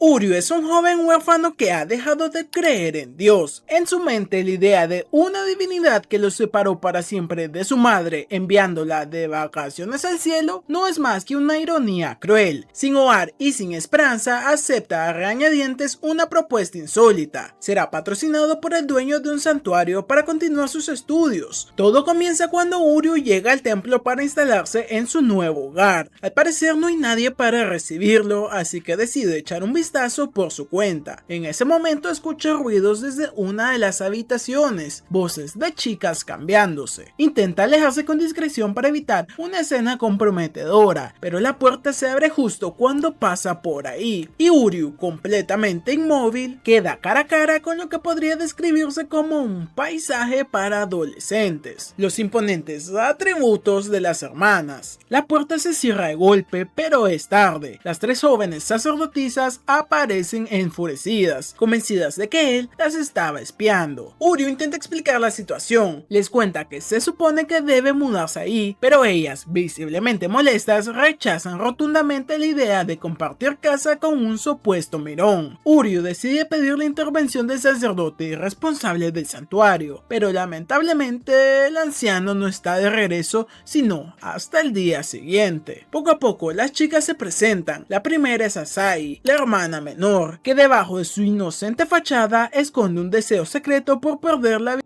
Uryu es un joven huérfano que ha dejado de creer en Dios. En su mente, la idea de una divinidad que lo separó para siempre de su madre, enviándola de vacaciones al cielo, no es más que una ironía cruel. Sin hogar y sin esperanza, acepta a regañadientes una propuesta insólita. Será patrocinado por el dueño de un santuario para continuar sus estudios. Todo comienza cuando Uryu llega al templo para instalarse en su nuevo hogar. Al parecer no hay nadie para recibirlo, así que decide echar un vistazo por su cuenta. En ese momento escucha ruidos desde una de las habitaciones, voces de chicas cambiándose. Intenta alejarse con discreción para evitar una escena comprometedora, pero la puerta se abre justo cuando pasa por ahí, y Uryu, completamente inmóvil, queda cara a cara con lo que podría describirse como un paisaje para adolescentes. Los imponentes atributos de las hermanas. La puerta se cierra de golpe, pero es tarde. Las tres jóvenes sacerdotisas aparecen enfurecidas, convencidas de que él las estaba espiando. Uryu intenta explicar la situación, les cuenta que se supone que debe mudarse ahí, pero ellas, visiblemente molestas, rechazan rotundamente la idea de compartir casa con un supuesto mirón. Uryu decide pedir la intervención del sacerdote y responsable del santuario, pero lamentablemente el anciano no está de regreso sino hasta el día siguiente. Poco a poco las chicas se presentan. La primera es Asahi, la hermana menor, que debajo de su inocente fachada esconde un deseo secreto por perder la vida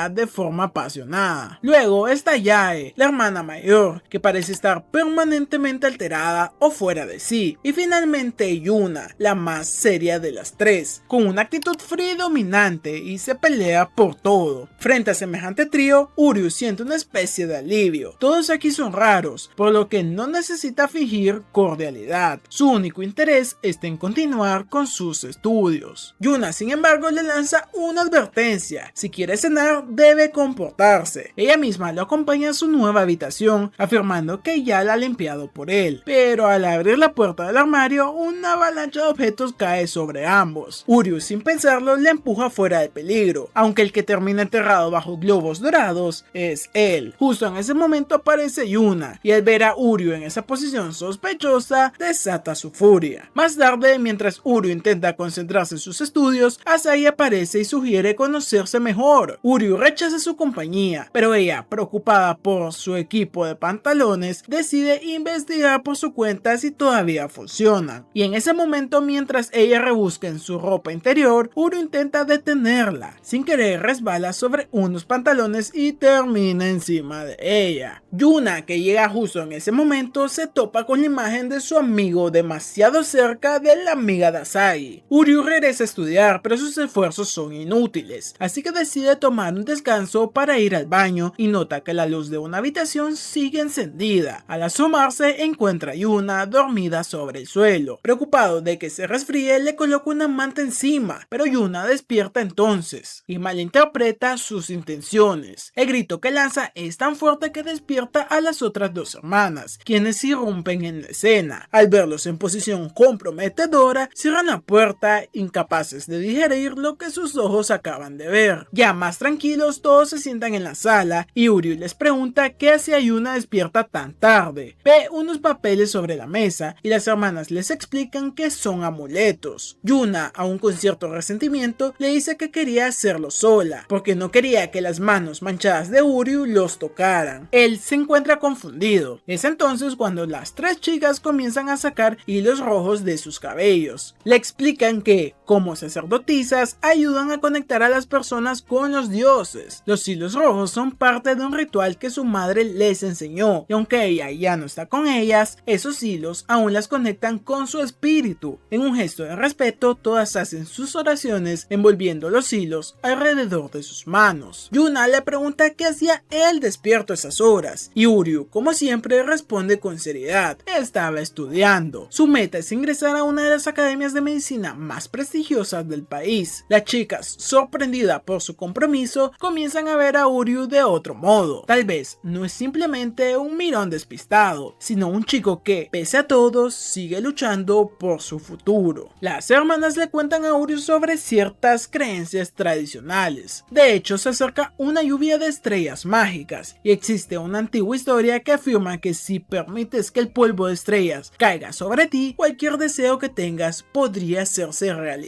de forma apasionada. Luego está Yae, la hermana mayor, que parece estar permanentemente alterada o fuera de sí. Y finalmente Yuna, la más seria de las tres, con una actitud fría y dominante y se pelea por todo. Frente a semejante trío, Uryu siente una especie de alivio. Todos aquí son raros, por lo que no necesita fingir cordialidad. Su único interés está en continuar con sus estudios. Yuna, sin embargo, le lanza una advertencia: si quiere cenar, debe comportarse. Ella misma lo acompaña a su nueva habitación, afirmando que ya la ha limpiado por él, pero al abrir la puerta del armario, una avalancha de objetos cae sobre ambos. Uryu, sin pensarlo, le empuja fuera de peligro, aunque el que termina enterrado bajo globos dorados es él. Justo en ese momento aparece Yuna, y al ver a Uryu en esa posición sospechosa, desata su furia. Más tarde, mientras Uryu intenta concentrarse en sus estudios, Asahi aparece y sugiere conocerse mejor. Uryu rechaza su compañía, pero ella, preocupada por su equipo de pantalones, decide investigar por su cuenta si todavía funcionan. Y en ese momento, mientras ella rebusca en su ropa interior, Uryu intenta detenerla. Sin querer, resbala sobre unos pantalones y termina encima de ella. Yuna, que llega justo en ese momento, se topa con la imagen de su amigo demasiado cerca de la amiga de Asahi. Uryu regresa a estudiar, pero sus esfuerzos son inútiles, así que decide tomar un descanso para ir al baño y nota que la luz de una habitación sigue encendida. Al asomarse, encuentra a Yuna dormida sobre el suelo. Preocupado de que se resfríe, le coloca una manta encima, pero Yuna despierta entonces y malinterpreta sus intenciones. El grito que lanza es tan fuerte que despierta a las otras dos hermanas, quienes irrumpen en la escena. Al verlos en posición comprometedora, cierran la puerta, incapaces de digerir lo que sus ojos acaban de ver. Ya más tranquilos, todos se sientan en la sala y Uryu les pregunta qué hace Yuna despierta tan tarde. Ve unos papeles sobre la mesa y las hermanas les explican que son amuletos. Yuna, aún con cierto resentimiento, le dice que quería hacerlo sola, porque no quería que las manos manchadas de Uryu los tocaran. Él se encuentra confundido. Es entonces cuando las tres chicas comienzan a sacar hilos rojos de sus cabellos. Le explican que, como sacerdotisas, ayudan a conectar a las personas con los dioses. Los hilos rojos son parte de un ritual que su madre les enseñó, y aunque ella ya no está con ellas, esos hilos aún las conectan con su espíritu. En un gesto de respeto, todas hacen sus oraciones envolviendo los hilos alrededor de sus manos. Yuna le pregunta qué hacía él despierto a esas horas, y Uryu, como siempre, responde con seriedad: estaba estudiando. Su meta es ingresar a una de las academias de medicina más prestigiosas prestigiosas del país. Las chicas, sorprendidas por su compromiso, comienzan a ver a Uryu de otro modo. Tal vez no es simplemente un mirón despistado, sino un chico que, pese a todo, sigue luchando por su futuro. Las hermanas le cuentan a Uryu sobre ciertas creencias tradicionales. De hecho, se acerca una lluvia de estrellas mágicas y existe una antigua historia que afirma que si permites que el polvo de estrellas caiga sobre ti, cualquier deseo que tengas podría hacerse realidad.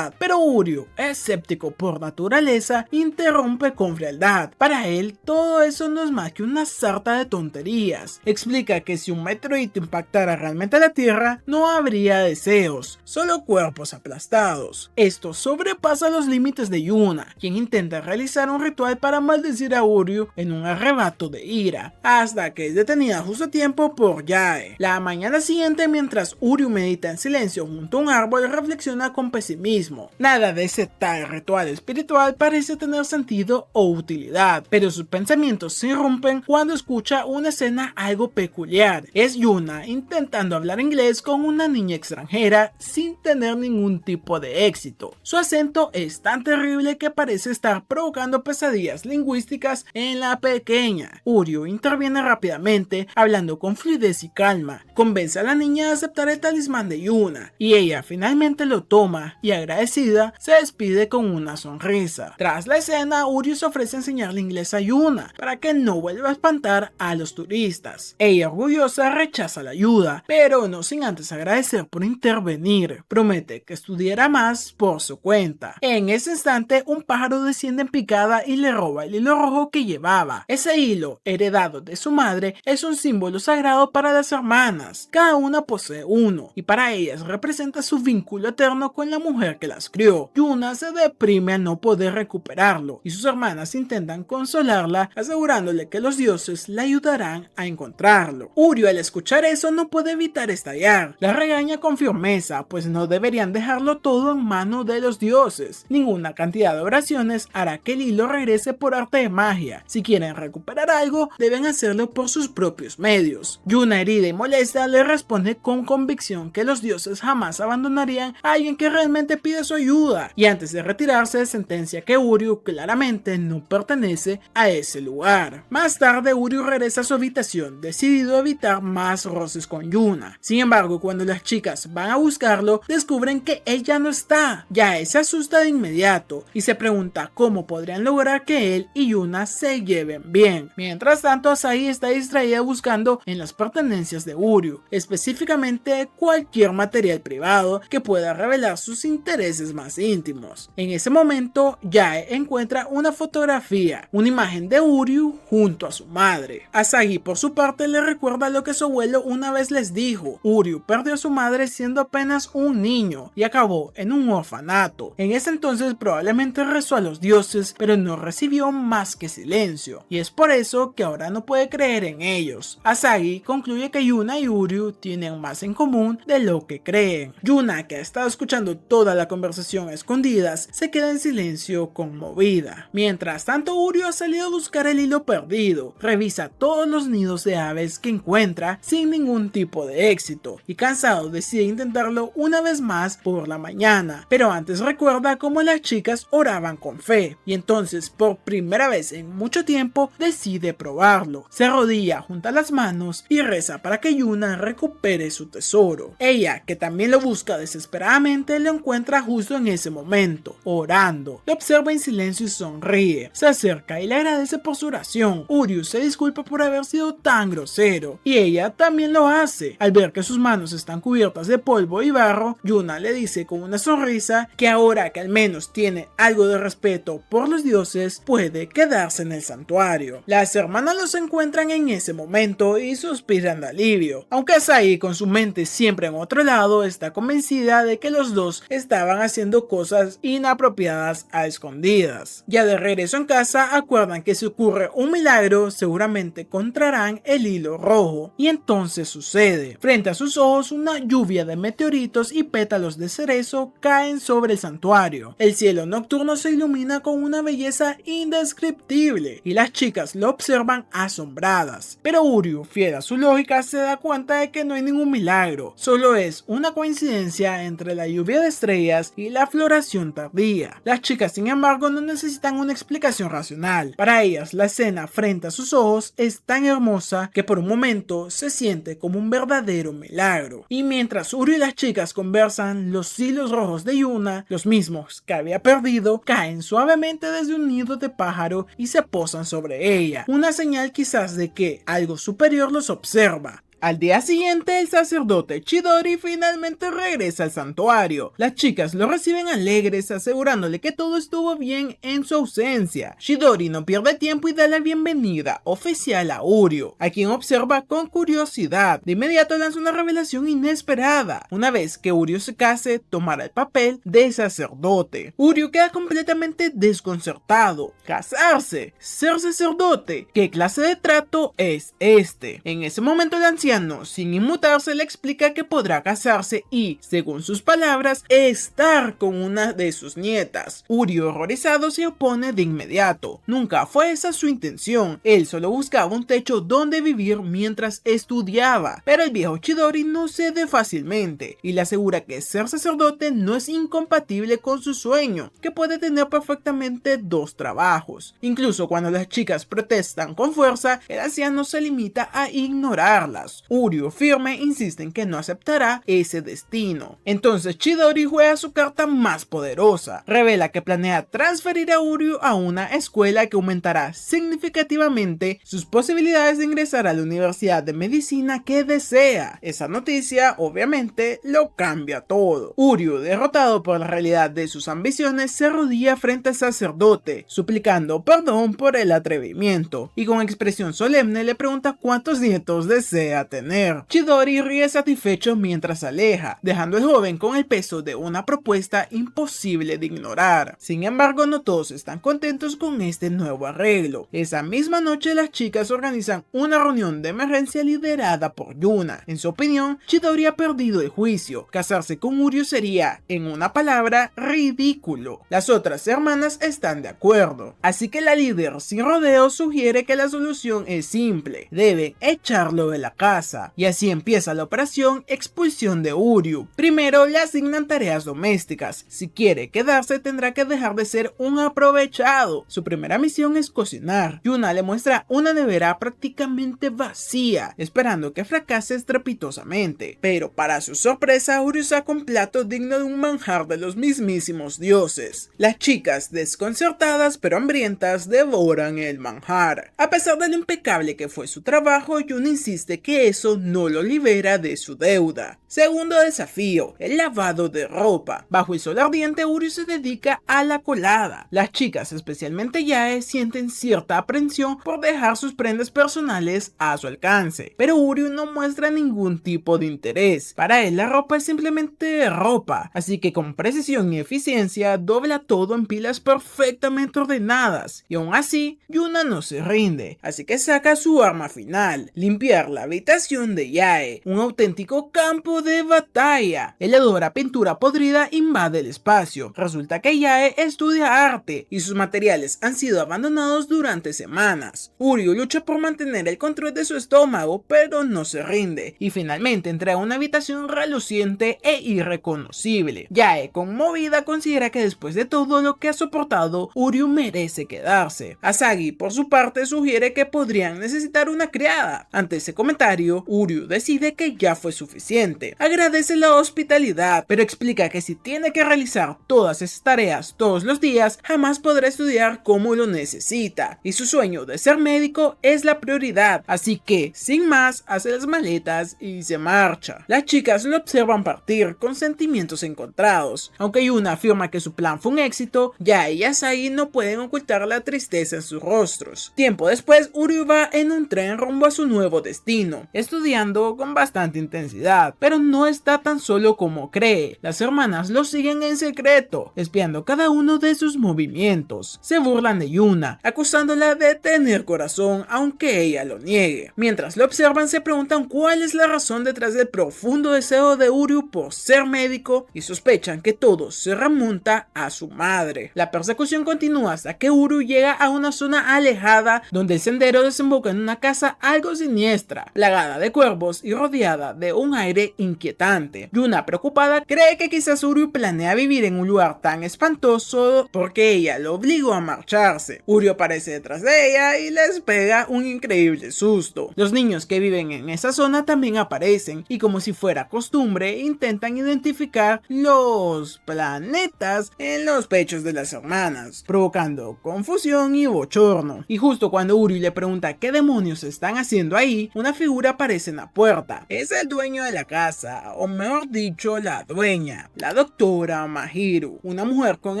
Pero Uryu, escéptico por naturaleza, interrumpe con frialdad. Para él, todo eso no es más que una sarta de tonterías. Explica que si un meteorito impactara realmente la Tierra, no habría deseos, solo cuerpos aplastados. Esto sobrepasa los límites de Yuna, quien intenta realizar un ritual para maldecir a Uryu en un arrebato de ira, hasta que es detenida justo a tiempo por Yae. La mañana siguiente, mientras Uryu medita en silencio junto a un árbol, reflexiona con pesimismo. Nada de ese tal ritual espiritual parece tener sentido o utilidad, pero sus pensamientos se irrumpen cuando escucha una escena algo peculiar. Es Yuna intentando hablar inglés con una niña extranjera sin tener ningún tipo de éxito. Su acento es tan terrible que parece estar provocando pesadillas lingüísticas en la pequeña. Uryu interviene rápidamente, hablando con fluidez y calma. Convence a la niña a aceptar el talismán de Yuna, y ella finalmente lo toma y, agradecida, se despide con una sonrisa. Tras la escena, Uryu se ofrece a enseñarle inglés a Yuna para que no vuelva a espantar a los turistas. Ella, orgullosa, rechaza la ayuda, pero no sin antes agradecer por intervenir. Promete que estudiará más por su cuenta. En ese instante, un pájaro desciende en picada y le roba el hilo rojo que llevaba. Ese hilo, heredado de su madre, es un símbolo sagrado para las hermanas. Cada una posee uno, y para ellas representa su vínculo eterno con la mujer que las crió. Yuna se deprime al no poder recuperarlo, y sus hermanas intentan consolarla, asegurándole que los dioses la ayudarán a encontrarlo. Uryu, al escuchar eso, no puede evitar estallar. La regaña con firmeza, pues no deberían dejarlo todo en manos de los dioses. Ninguna cantidad de oraciones hará que el hilo regrese por arte de magia. Si quieren recuperar algo, deben hacerlo por sus propios medios. Yuna, herida y molesta, le responde con convicción que los dioses jamás abandonarían a alguien que realmente pide su ayuda, y antes de retirarse sentencia que Uryu claramente no pertenece a ese lugar. Más tarde, Uryu regresa a su habitación, decidido a evitar más roces con Yuna. Sin embargo, cuando las chicas van a buscarlo, descubren que él ya no está. Yae se asusta de inmediato y se pregunta cómo podrían lograr que él y Yuna se lleven bien. Mientras tanto, Asahi está distraída buscando en las pertenencias de Uryu, específicamente cualquier material privado que pueda revelar sus intereses más íntimos. En ese momento, Yae encuentra una fotografía, una imagen de Uryu junto a su madre. Asahi, por su parte, le recuerda lo que su abuelo una vez les dijo: Uryu perdió a su madre siendo apenas un niño y acabó en un orfanato. En ese entonces probablemente rezó a los dioses, pero no recibió más que silencio, y es por eso que ahora no puede creer en ellos. Asahi concluye que Yuna y Uryu tienen más en común de lo que creen. Yuna, que ha estado escuchando toda la conversación a escondidas, se queda en silencio conmovida. Mientras tanto, Uryu ha salido a buscar el hilo perdido, revisa todos los nidos de aves que encuentra sin ningún tipo de éxito, y cansado decide intentarlo una vez más por la mañana, pero antes recuerda cómo las chicas oraban con fe, y entonces por primera vez en mucho tiempo decide probarlo. Se arrodilla, junta las manos y reza para que Yuna recupere su tesoro. Ella, que también lo busca desesperadamente, lo encuentra justo en ese momento, orando. Lo observa en silencio y sonríe. Se acerca y le agradece por su oración. Uryu se disculpa por haber sido tan grosero, y ella también lo hace. Al ver que sus manos están cubiertas de polvo y barro, Yuna le dice con una sonrisa que ahora que al menos tiene algo de respeto por los dioses, puede quedarse en el santuario. Las hermanas los encuentran en ese momento y suspiran de alivio, aunque Asahi, con su mente siempre en otro lado, está convencida de que los dos estaban haciendo cosas inapropiadas a escondidas. Ya de regreso en casa, acuerdan que si ocurre un milagro, seguramente encontrarán el hilo rojo, y entonces sucede. Frente a sus ojos, una lluvia de meteoritos y pétalos de cerezo caen sobre el santuario. El cielo nocturno se ilumina con una belleza indescriptible, y las chicas lo observan asombradas. Pero Uryu, fiel a su lógica, se da cuenta de que no hay ningún milagro, solo es una coincidencia entre la lluvia de estrellas estrellas y la floración tardía. Las chicas, sin embargo, no necesitan una explicación racional. Para ellas, la escena frente a sus ojos es tan hermosa que por un momento se siente como un verdadero milagro. Y mientras Uryu y las chicas conversan, los hilos rojos de Yuna, los mismos que había perdido, caen suavemente desde un nido de pájaro y se posan sobre ella, una señal quizás de que algo superior los observa. Al día siguiente, el sacerdote Chidori finalmente regresa al santuario. Las chicas lo reciben alegres, asegurándole que todo estuvo bien en su ausencia. Chidori no pierde tiempo y da la bienvenida oficial a Uryu, a quien observa con curiosidad. De inmediato lanza una revelación inesperada. Una vez que Uryu se case, tomará el papel de sacerdote. Uryu queda completamente desconcertado. ¿Casarse? ¿Ser sacerdote? ¿Qué clase de trato es este? En ese momento el anciano, sin inmutarse, le explica que podrá casarse y, según sus palabras, estar con una de sus nietas. Uryu, horrorizado, se opone de inmediato. Nunca fue esa su intención. Él solo buscaba un techo donde vivir mientras estudiaba. Pero el viejo Chidori no cede fácilmente y le asegura que ser sacerdote no es incompatible con su sueño, que puede tener perfectamente dos trabajos. Incluso cuando las chicas protestan con fuerza, el anciano se limita a ignorarlas. Uryu, firme, insiste en que no aceptará ese destino. Entonces Chidori juega su carta más poderosa. Revela que planea transferir a Uryu a una escuela que aumentará significativamente sus posibilidades de ingresar a la universidad de medicina que desea. Esa noticia, obviamente, lo cambia todo. Uryu, derrotado por la realidad de sus ambiciones, se arrodilla frente al sacerdote, suplicando perdón por el atrevimiento, y con expresión solemne le pregunta cuántos nietos desea tener. Chidori ríe satisfecho mientras se aleja, dejando al joven con el peso de una propuesta imposible de ignorar. Sin embargo, no todos están contentos con este nuevo arreglo. Esa misma noche, las chicas organizan una reunión de emergencia liderada por Yuna. En su opinión, Chidori ha perdido el juicio. Casarse con Uryu sería, en una palabra, ridículo. Las otras hermanas están de acuerdo, así que la líder sin rodeos sugiere que la solución es simple: deben echarlo de la casa. Y así empieza la operación expulsión de Uryu. Primero le asignan tareas domésticas. Si quiere quedarse, tendrá que dejar de ser un aprovechado. Su primera misión es cocinar. Yuna le muestra una nevera prácticamente vacía, esperando que fracase estrepitosamente. Pero para su sorpresa, Uryu saca un plato digno de un manjar de los mismísimos dioses. Las chicas, desconcertadas pero hambrientas, devoran el manjar. A pesar de lo impecable que fue su trabajo, Yuna insiste que eso no lo libera de su deuda. Segundo desafío, el lavado de ropa. Bajo el sol ardiente, Uryu se dedica a la colada. Las chicas, especialmente Yae, sienten cierta aprensión por dejar sus prendas personales a su alcance, pero Uryu no muestra ningún tipo de interés. Para él, la ropa es simplemente ropa, así que con precisión y eficiencia dobla todo en pilas perfectamente ordenadas, y aún así, Yuna no se rinde, así que saca su arma final: limpiar la habitación de Yae, un auténtico campo de batalla. El hedor a pintura podrida invade el espacio. Resulta que Yae estudia arte y sus materiales han sido abandonados durante semanas. Uryu lucha por mantener el control de su estómago, pero no se rinde y finalmente entra a una habitación reluciente e irreconocible. Yae, conmovida, considera que después de todo lo que ha soportado, Uryu merece quedarse. Asagi, por su parte, sugiere que podrían necesitar una criada. Ante ese comentario, Uryu decide que ya fue suficiente. Agradece la hospitalidad, pero explica que si tiene que realizar todas esas tareas todos los días, jamás podrá estudiar como lo necesita, y su sueño de ser médico es la prioridad, así que, sin más, hace las maletas y se marcha. Las chicas lo observan partir con sentimientos encontrados. Aunque Yuna afirma que su plan fue un éxito, Yae y Asagi no pueden ocultar la tristeza en sus rostros. Tiempo después, Uryu va en un tren rumbo a su nuevo destino, estudiando con bastante intensidad, pero no está tan solo como cree. Las hermanas lo siguen en secreto, espiando cada uno de sus movimientos. Se burlan de Yuna, acusándola de tener corazón, aunque ella lo niegue. Mientras lo observan, se preguntan cuál es la razón detrás del profundo deseo de Uryu por ser médico y sospechan que todo se remonta a su madre. La persecución continúa hasta que Uryu llega a una zona alejada donde el sendero desemboca en una casa algo siniestra. La plagada de cuervos y rodeada de un aire inquietante. Yuna, preocupada, cree que quizás Uryu planea vivir en un lugar tan espantoso porque ella lo obligó a marcharse. Uryu aparece detrás de ella y les pega un increíble susto. Los niños que viven en esa zona también aparecen y, como si fuera costumbre, intentan identificar los planetas en los pechos de las hermanas, provocando confusión y bochorno. Y justo cuando Uryu le pregunta qué demonios están haciendo ahí, una figura aparece en la puerta. Es el dueño de la casa, o mejor dicho, la dueña, la doctora Mahiru, una mujer con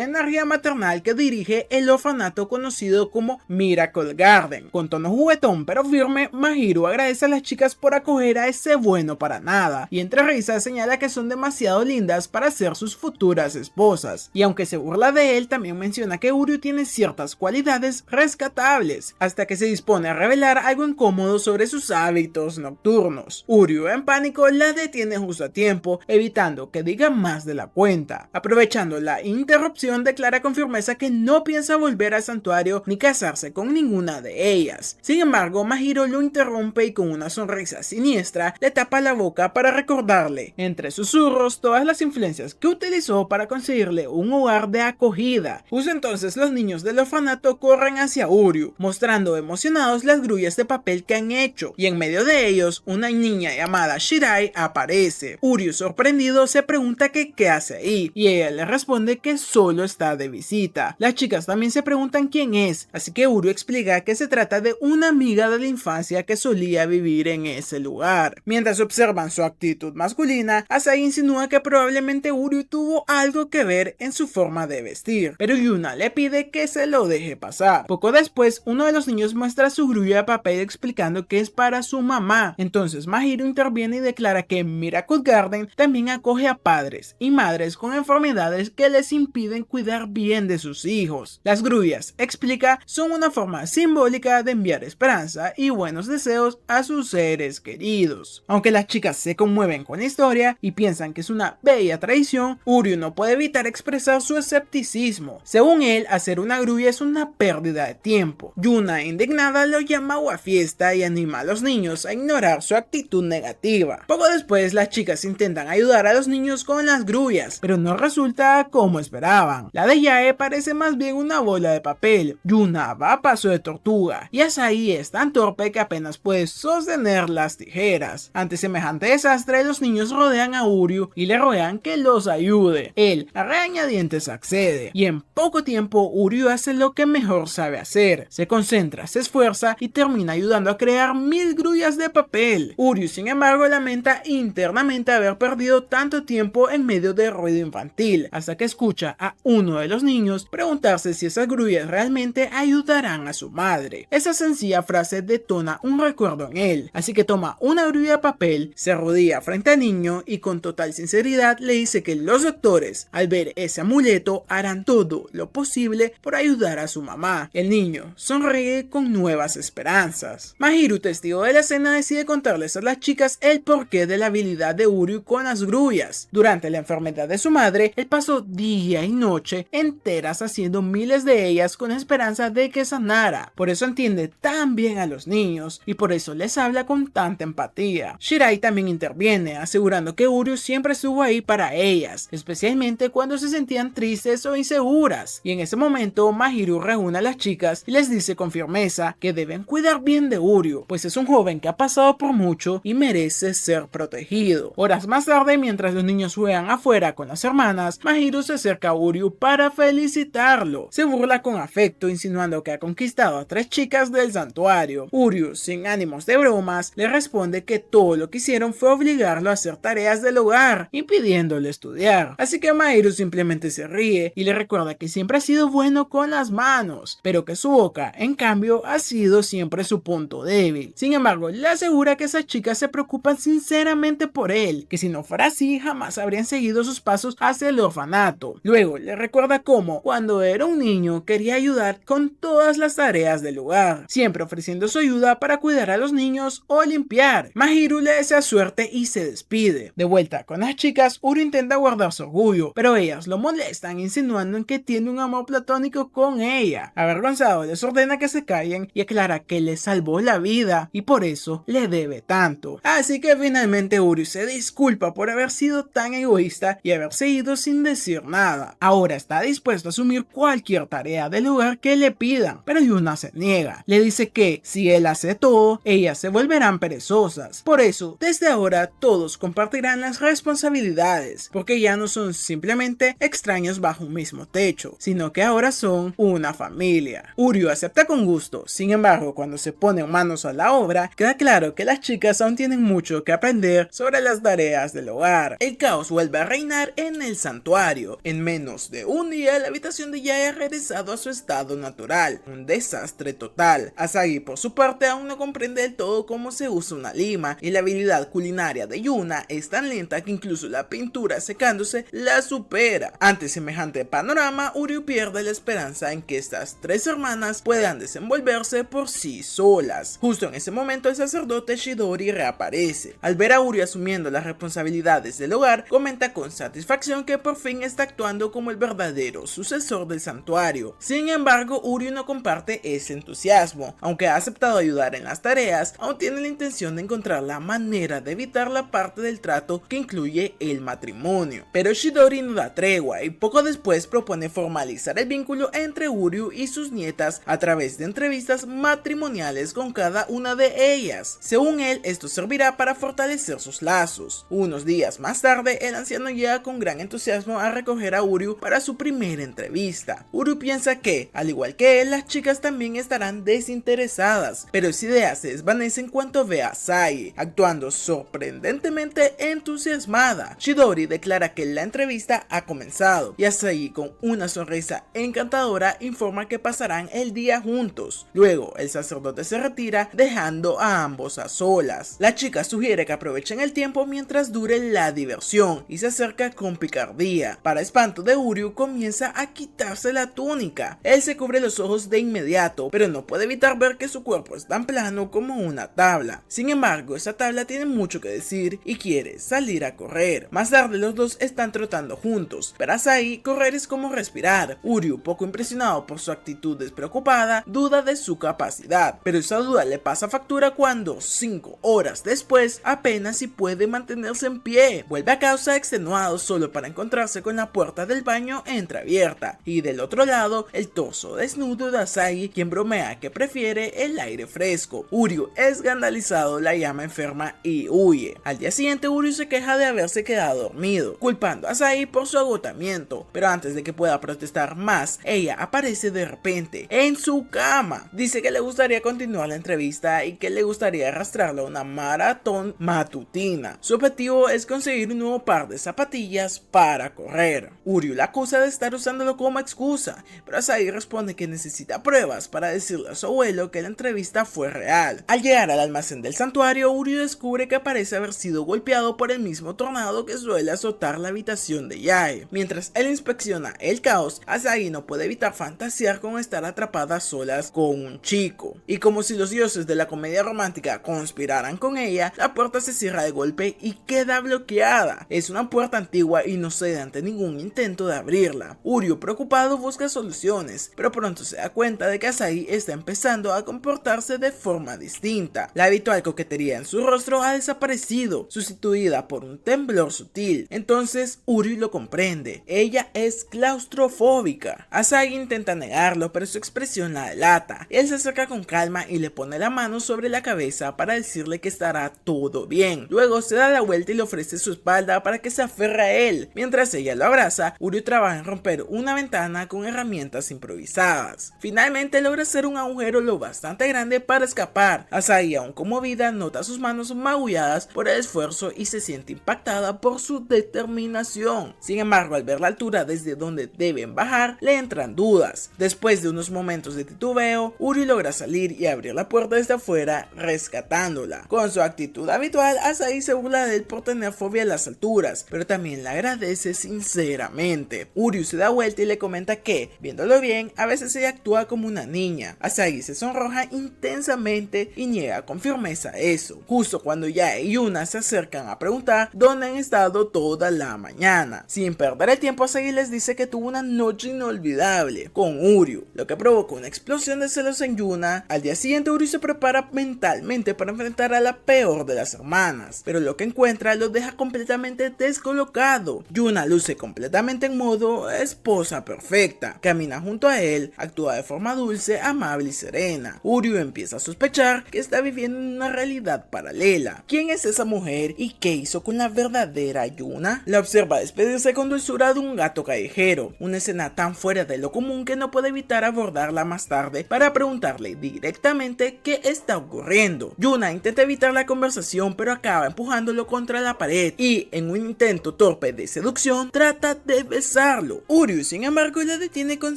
energía maternal que dirige el orfanato conocido como Miracle Garden. Con tono juguetón pero firme, Mahiru agradece a las chicas por acoger a ese bueno para nada, y entre risas señala que son demasiado lindas para ser sus futuras esposas. Y aunque se burla de él, también menciona que Uryu tiene ciertas cualidades rescatables, hasta que se dispone a revelar algo incómodo sobre sus hábitos nocturnos. Uryu, en pánico, la detiene justo a tiempo, evitando que diga más de la cuenta. Aprovechando la interrupción, declara con firmeza que no piensa volver al santuario ni casarse con ninguna de ellas. Sin embargo, Mahiru lo interrumpe y con una sonrisa siniestra le tapa la boca para recordarle, entre susurros, todas las influencias que utilizó para conseguirle un hogar de acogida. Justo entonces los niños del orfanato corren hacia Uryu, mostrando emocionados las grullas de papel que han hecho, y en medio de ellos una niña llamada Shirai aparece. Uryu, sorprendido, se pregunta que qué hace ahí, y ella le responde que solo está de visita. Las chicas también se preguntan quién es, así que Uryu explica que se trata de una amiga de la infancia que solía vivir en ese lugar. Mientras observan su actitud masculina, Asahi insinúa que probablemente Uryu tuvo algo que ver en su forma de vestir, pero Yuna le pide que se lo deje pasar. Poco después, uno de los niños muestra su grulla de papel explicando que es para su mamá. Entonces Mahiru interviene y declara que Miracle Garden también acoge a padres y madres con enfermedades que les impiden cuidar bien de sus hijos. Las grullas, explica, son una forma simbólica de enviar esperanza y buenos deseos a sus seres queridos. Aunque las chicas se conmueven con la historia y piensan que es una bella tradición, Uryu no puede evitar expresar su escepticismo. Según él, hacer una grulla es una pérdida de tiempo. Yuna, indignada, lo llama guafiesta y anima a los niños a ignorar su actitud negativa. Poco después, las chicas intentan ayudar a los niños con las grullas, pero no resulta como esperaban. La de Yae parece más bien una bola de papel. Yuna va a paso de tortuga y Asahi es tan torpe que apenas puede sostener las tijeras. Ante semejante desastre, los niños rodean a Uryu y le ruegan que los ayude. Él, a regañadientes, accede, y en poco tiempo Uryu hace lo que mejor sabe hacer. Se concentra, se esfuerza y termina ayudando a crear 1000 grullas de papel. Uryu, sin embargo, lamenta internamente haber perdido tanto tiempo en medio de ruido infantil, hasta que escucha a uno de los niños preguntarse si esas grullas realmente ayudarán a su madre. Esa sencilla frase detona un recuerdo en él, así que toma una grulla de papel, se arrodilla frente al niño y con total sinceridad le dice que los doctores, al ver ese amuleto, harán todo lo posible por ayudar a su mamá. El niño sonríe con nuevas esperanzas. Mahiru, testigo de la escena, decide contarles a las chicas el porqué de la habilidad de Uryu con las grullas. Durante la enfermedad de su madre, él pasó día y noche enteras haciendo miles de ellas con esperanza de que sanara. Por eso entiende tan bien a los niños y por eso les habla con tanta empatía. Shirai también interviene, asegurando que Uryu siempre estuvo ahí para ellas, especialmente cuando se sentían tristes o inseguras. Y en ese momento, Mahiru reúne a las chicas y les dice con firmeza que deben cuidar bien de Uryu, pues es un joven que ha pasado por mucho y merece ser protegido. Horas más tarde, mientras los niños juegan afuera con las hermanas, Mahiru se acerca a Uryu para felicitarlo. Se burla con afecto, insinuando que ha conquistado a 3 chicas del santuario. Uryu, sin ánimos de bromas, le responde que todo lo que hicieron fue obligarlo a hacer tareas del hogar, impidiéndole estudiar. Así que Mahiru simplemente se ríe y le recuerda que siempre ha sido bueno con las manos, pero que su boca, en cambio, ha sido siempre su punto débil. Sin embargo, le asegura que esas chicas se preocupan sinceramente por él, que si no fuera así, jamás habrían seguido sus pasos hacia el orfanato. Luego, le recuerda cómo, cuando era un niño, quería ayudar con todas las tareas del hogar, siempre ofreciendo su ayuda para cuidar a los niños o limpiar. Mahiru le desea suerte y se despide. De vuelta con las chicas, Uryu intenta guardar su orgullo, pero ellas lo molestan insinuando en que tiene un amor platónico con ella. Avergonzado, les ordena que se callen y aclara que le salvó la vida y por eso le debe tanto. Así que finalmente Uryu se disculpa por haber sido tan egoísta y haberse ido sin decir nada. Ahora está dispuesto a asumir cualquier tarea del lugar que le pidan, pero Yuna se niega. Le dice que si él hace todo, ellas se volverán perezosas. Por eso, desde ahora todos compartirán las responsabilidades, porque ya no son simplemente extraños bajo un mismo techo, sino que ahora son una familia. Uryu acepta con gusto. Sin embargo, cuando se ponen manos a la obra, queda claro que las chicas aún tienen mucho que aprender sobre las tareas del hogar. El caos vuelve a reinar en el santuario. En menos de un día, la habitación de Yae ha regresado a su estado natural. Un desastre total. Asagi, por su parte, aún no comprende del todo cómo se usa una lima, y la habilidad culinaria de Yuna es tan lenta que incluso la pintura secándose la supera. Ante semejante panorama, Uryu pierde la esperanza en que estas tres hermanas puedan desenvolverse por sí solas. Justo en ese momento, el sacerdote Chidori reaparece. Al ver a Uryu asumiendo las responsabilidades del hogar, comenta con satisfacción que por fin está actuando como el verdadero sucesor del santuario. Sin embargo, Uryu no comparte ese entusiasmo. Aunque ha aceptado ayudar en las tareas, aún tiene la intención de encontrar la manera de evitar la parte del trato que incluye el matrimonio. Pero Chidori no da tregua y poco después propone formalizar el vínculo entre Uryu y sus nietas a través de entrevistas matrimoniales con cada una de ellas. Según él, esto servirá para fortalecer sus lazos. Unos días más tarde, el anciano llega con gran entusiasmo a recoger a Uryu para su primera entrevista. Uryu piensa que, al igual que él, las chicas también estarán desinteresadas, pero esa idea se desvanece en cuanto ve a Asagi, actuando sorprendentemente entusiasmada. Chidori declara que la entrevista ha comenzado, y Asagi, con una sonrisa encantadora, informa que pasarán el día juntos. Luego, el sacerdote se retira, dejando a ambos a solas. La chica sugiere que aprovechen el tiempo mientras dure la diversión, y se acerca con picardía. Para espanto de Uryu, comienza a quitarse la túnica. Él se cubre los ojos de inmediato, pero no puede evitar ver que su cuerpo es tan plano como una tabla. Sin embargo, esa tabla tiene mucho que decir y quiere salir a correr. Más tarde, los dos están trotando juntos. Para Asagi, correr es como respirar. Uryu, poco impresionado por su actitud despreocupada, duda de su capacidad, pero esa duda le pasa factura cuando, 5 horas después, apenas si puede mantenerse en pie. Vuelve a casa extenuado solo para encontrarse con la puerta del baño entreabierta, y del otro lado, el torso desnudo de Asagi, quien bromea que prefiere el aire fresco. Uryu, escandalizado, la llama enferma y huye. Al día siguiente, Uryu se queja de haberse quedado dormido, culpando a Asagi por su agotamiento, pero antes de que pueda protestar más, ella aparece de repente en su cama. Dice que le gustaría continuar la entrevista y que le gustaría arrastrarla a una maratón matutina. Su objetivo es conseguir un nuevo par de zapatillas para correr. Uryu la acusa de estar usándolo como excusa, pero Asagi responde que necesita pruebas para decirle a su abuelo que la entrevista fue real. Al llegar al almacén del santuario, Uryu descubre que parece haber sido golpeado por el mismo tornado que suele azotar la habitación de Yae. Mientras él inspecciona el caos, Asagi no puede evitar fantasear con estar atrapada a solas con un chico. Y como si los dioses de la comedia romántica conspiraran con ella, la puerta se cierra de golpe y queda bloqueada. Es una puerta antigua y no cede ante ningún intento de abrirla. Uryu, preocupado, busca soluciones, pero pronto se da cuenta de que Asagi está empezando a comportarse de forma distinta. La habitual coquetería en su rostro ha desaparecido, sustituida por un temblor sutil. Entonces Uryu lo comprende. Ella es claustrofóbica. Asagi intenta negarlo, pero su expresión la delata. Él se acerca con calma y le pone la mano sobre la cabeza para decirle que estará todo bien. Luego se da la vuelta y le ofrece su espalda para que se aferre a él. Mientras ella lo abraza, Uryu trabaja en romper una ventana con herramientas improvisadas. Finalmente logra hacer un agujero lo bastante grande para escapar. Asagi, aún conmovida, nota sus manos magulladas por el esfuerzo y se siente impactada por su determinación. Sin embargo, al ver la altura desde donde deben bajar, le entran dudas. Después de unos momentos de titubeo, Uryu logra salir y abrir la puerta desde afuera, rescatándola. Con su actitud habitual, Asagi se burla de él por tener fobia a las alturas, pero también le agradece sinceramente. Uryu se da vuelta y le comenta que, viéndolo bien, a veces ella actúa como una niña. Asagi se sonroja intensamente y niega con firmeza eso. Justo cuando Yae y Yuna se acercan a preguntar dónde han estado toda la mañana. Sin perder el tiempo, Asagi les dice que tuvo una noche inolvidable con Uryu, lo que provoca una explosión de celos en Yuna. Al día siguiente, Uryu se prepara mentalmente directamente para enfrentar a la peor de las hermanas, pero lo que encuentra lo deja completamente descolocado. Yuna luce completamente en modo esposa perfecta, camina junto a él, actúa de forma dulce, amable y serena. Uryu empieza a sospechar que está viviendo en una realidad paralela. ¿Quién es esa mujer y qué hizo con la verdadera Yuna? La observa despedirse con dulzura de un gato callejero, una escena tan fuera de lo común que no puede evitar abordarla más tarde para preguntarle directamente qué está ocurriendo. Yuna intenta evitar la conversación pero acaba empujándolo contra la pared y, en un intento torpe de seducción, trata de besarlo. Uryu, sin embargo, la detiene con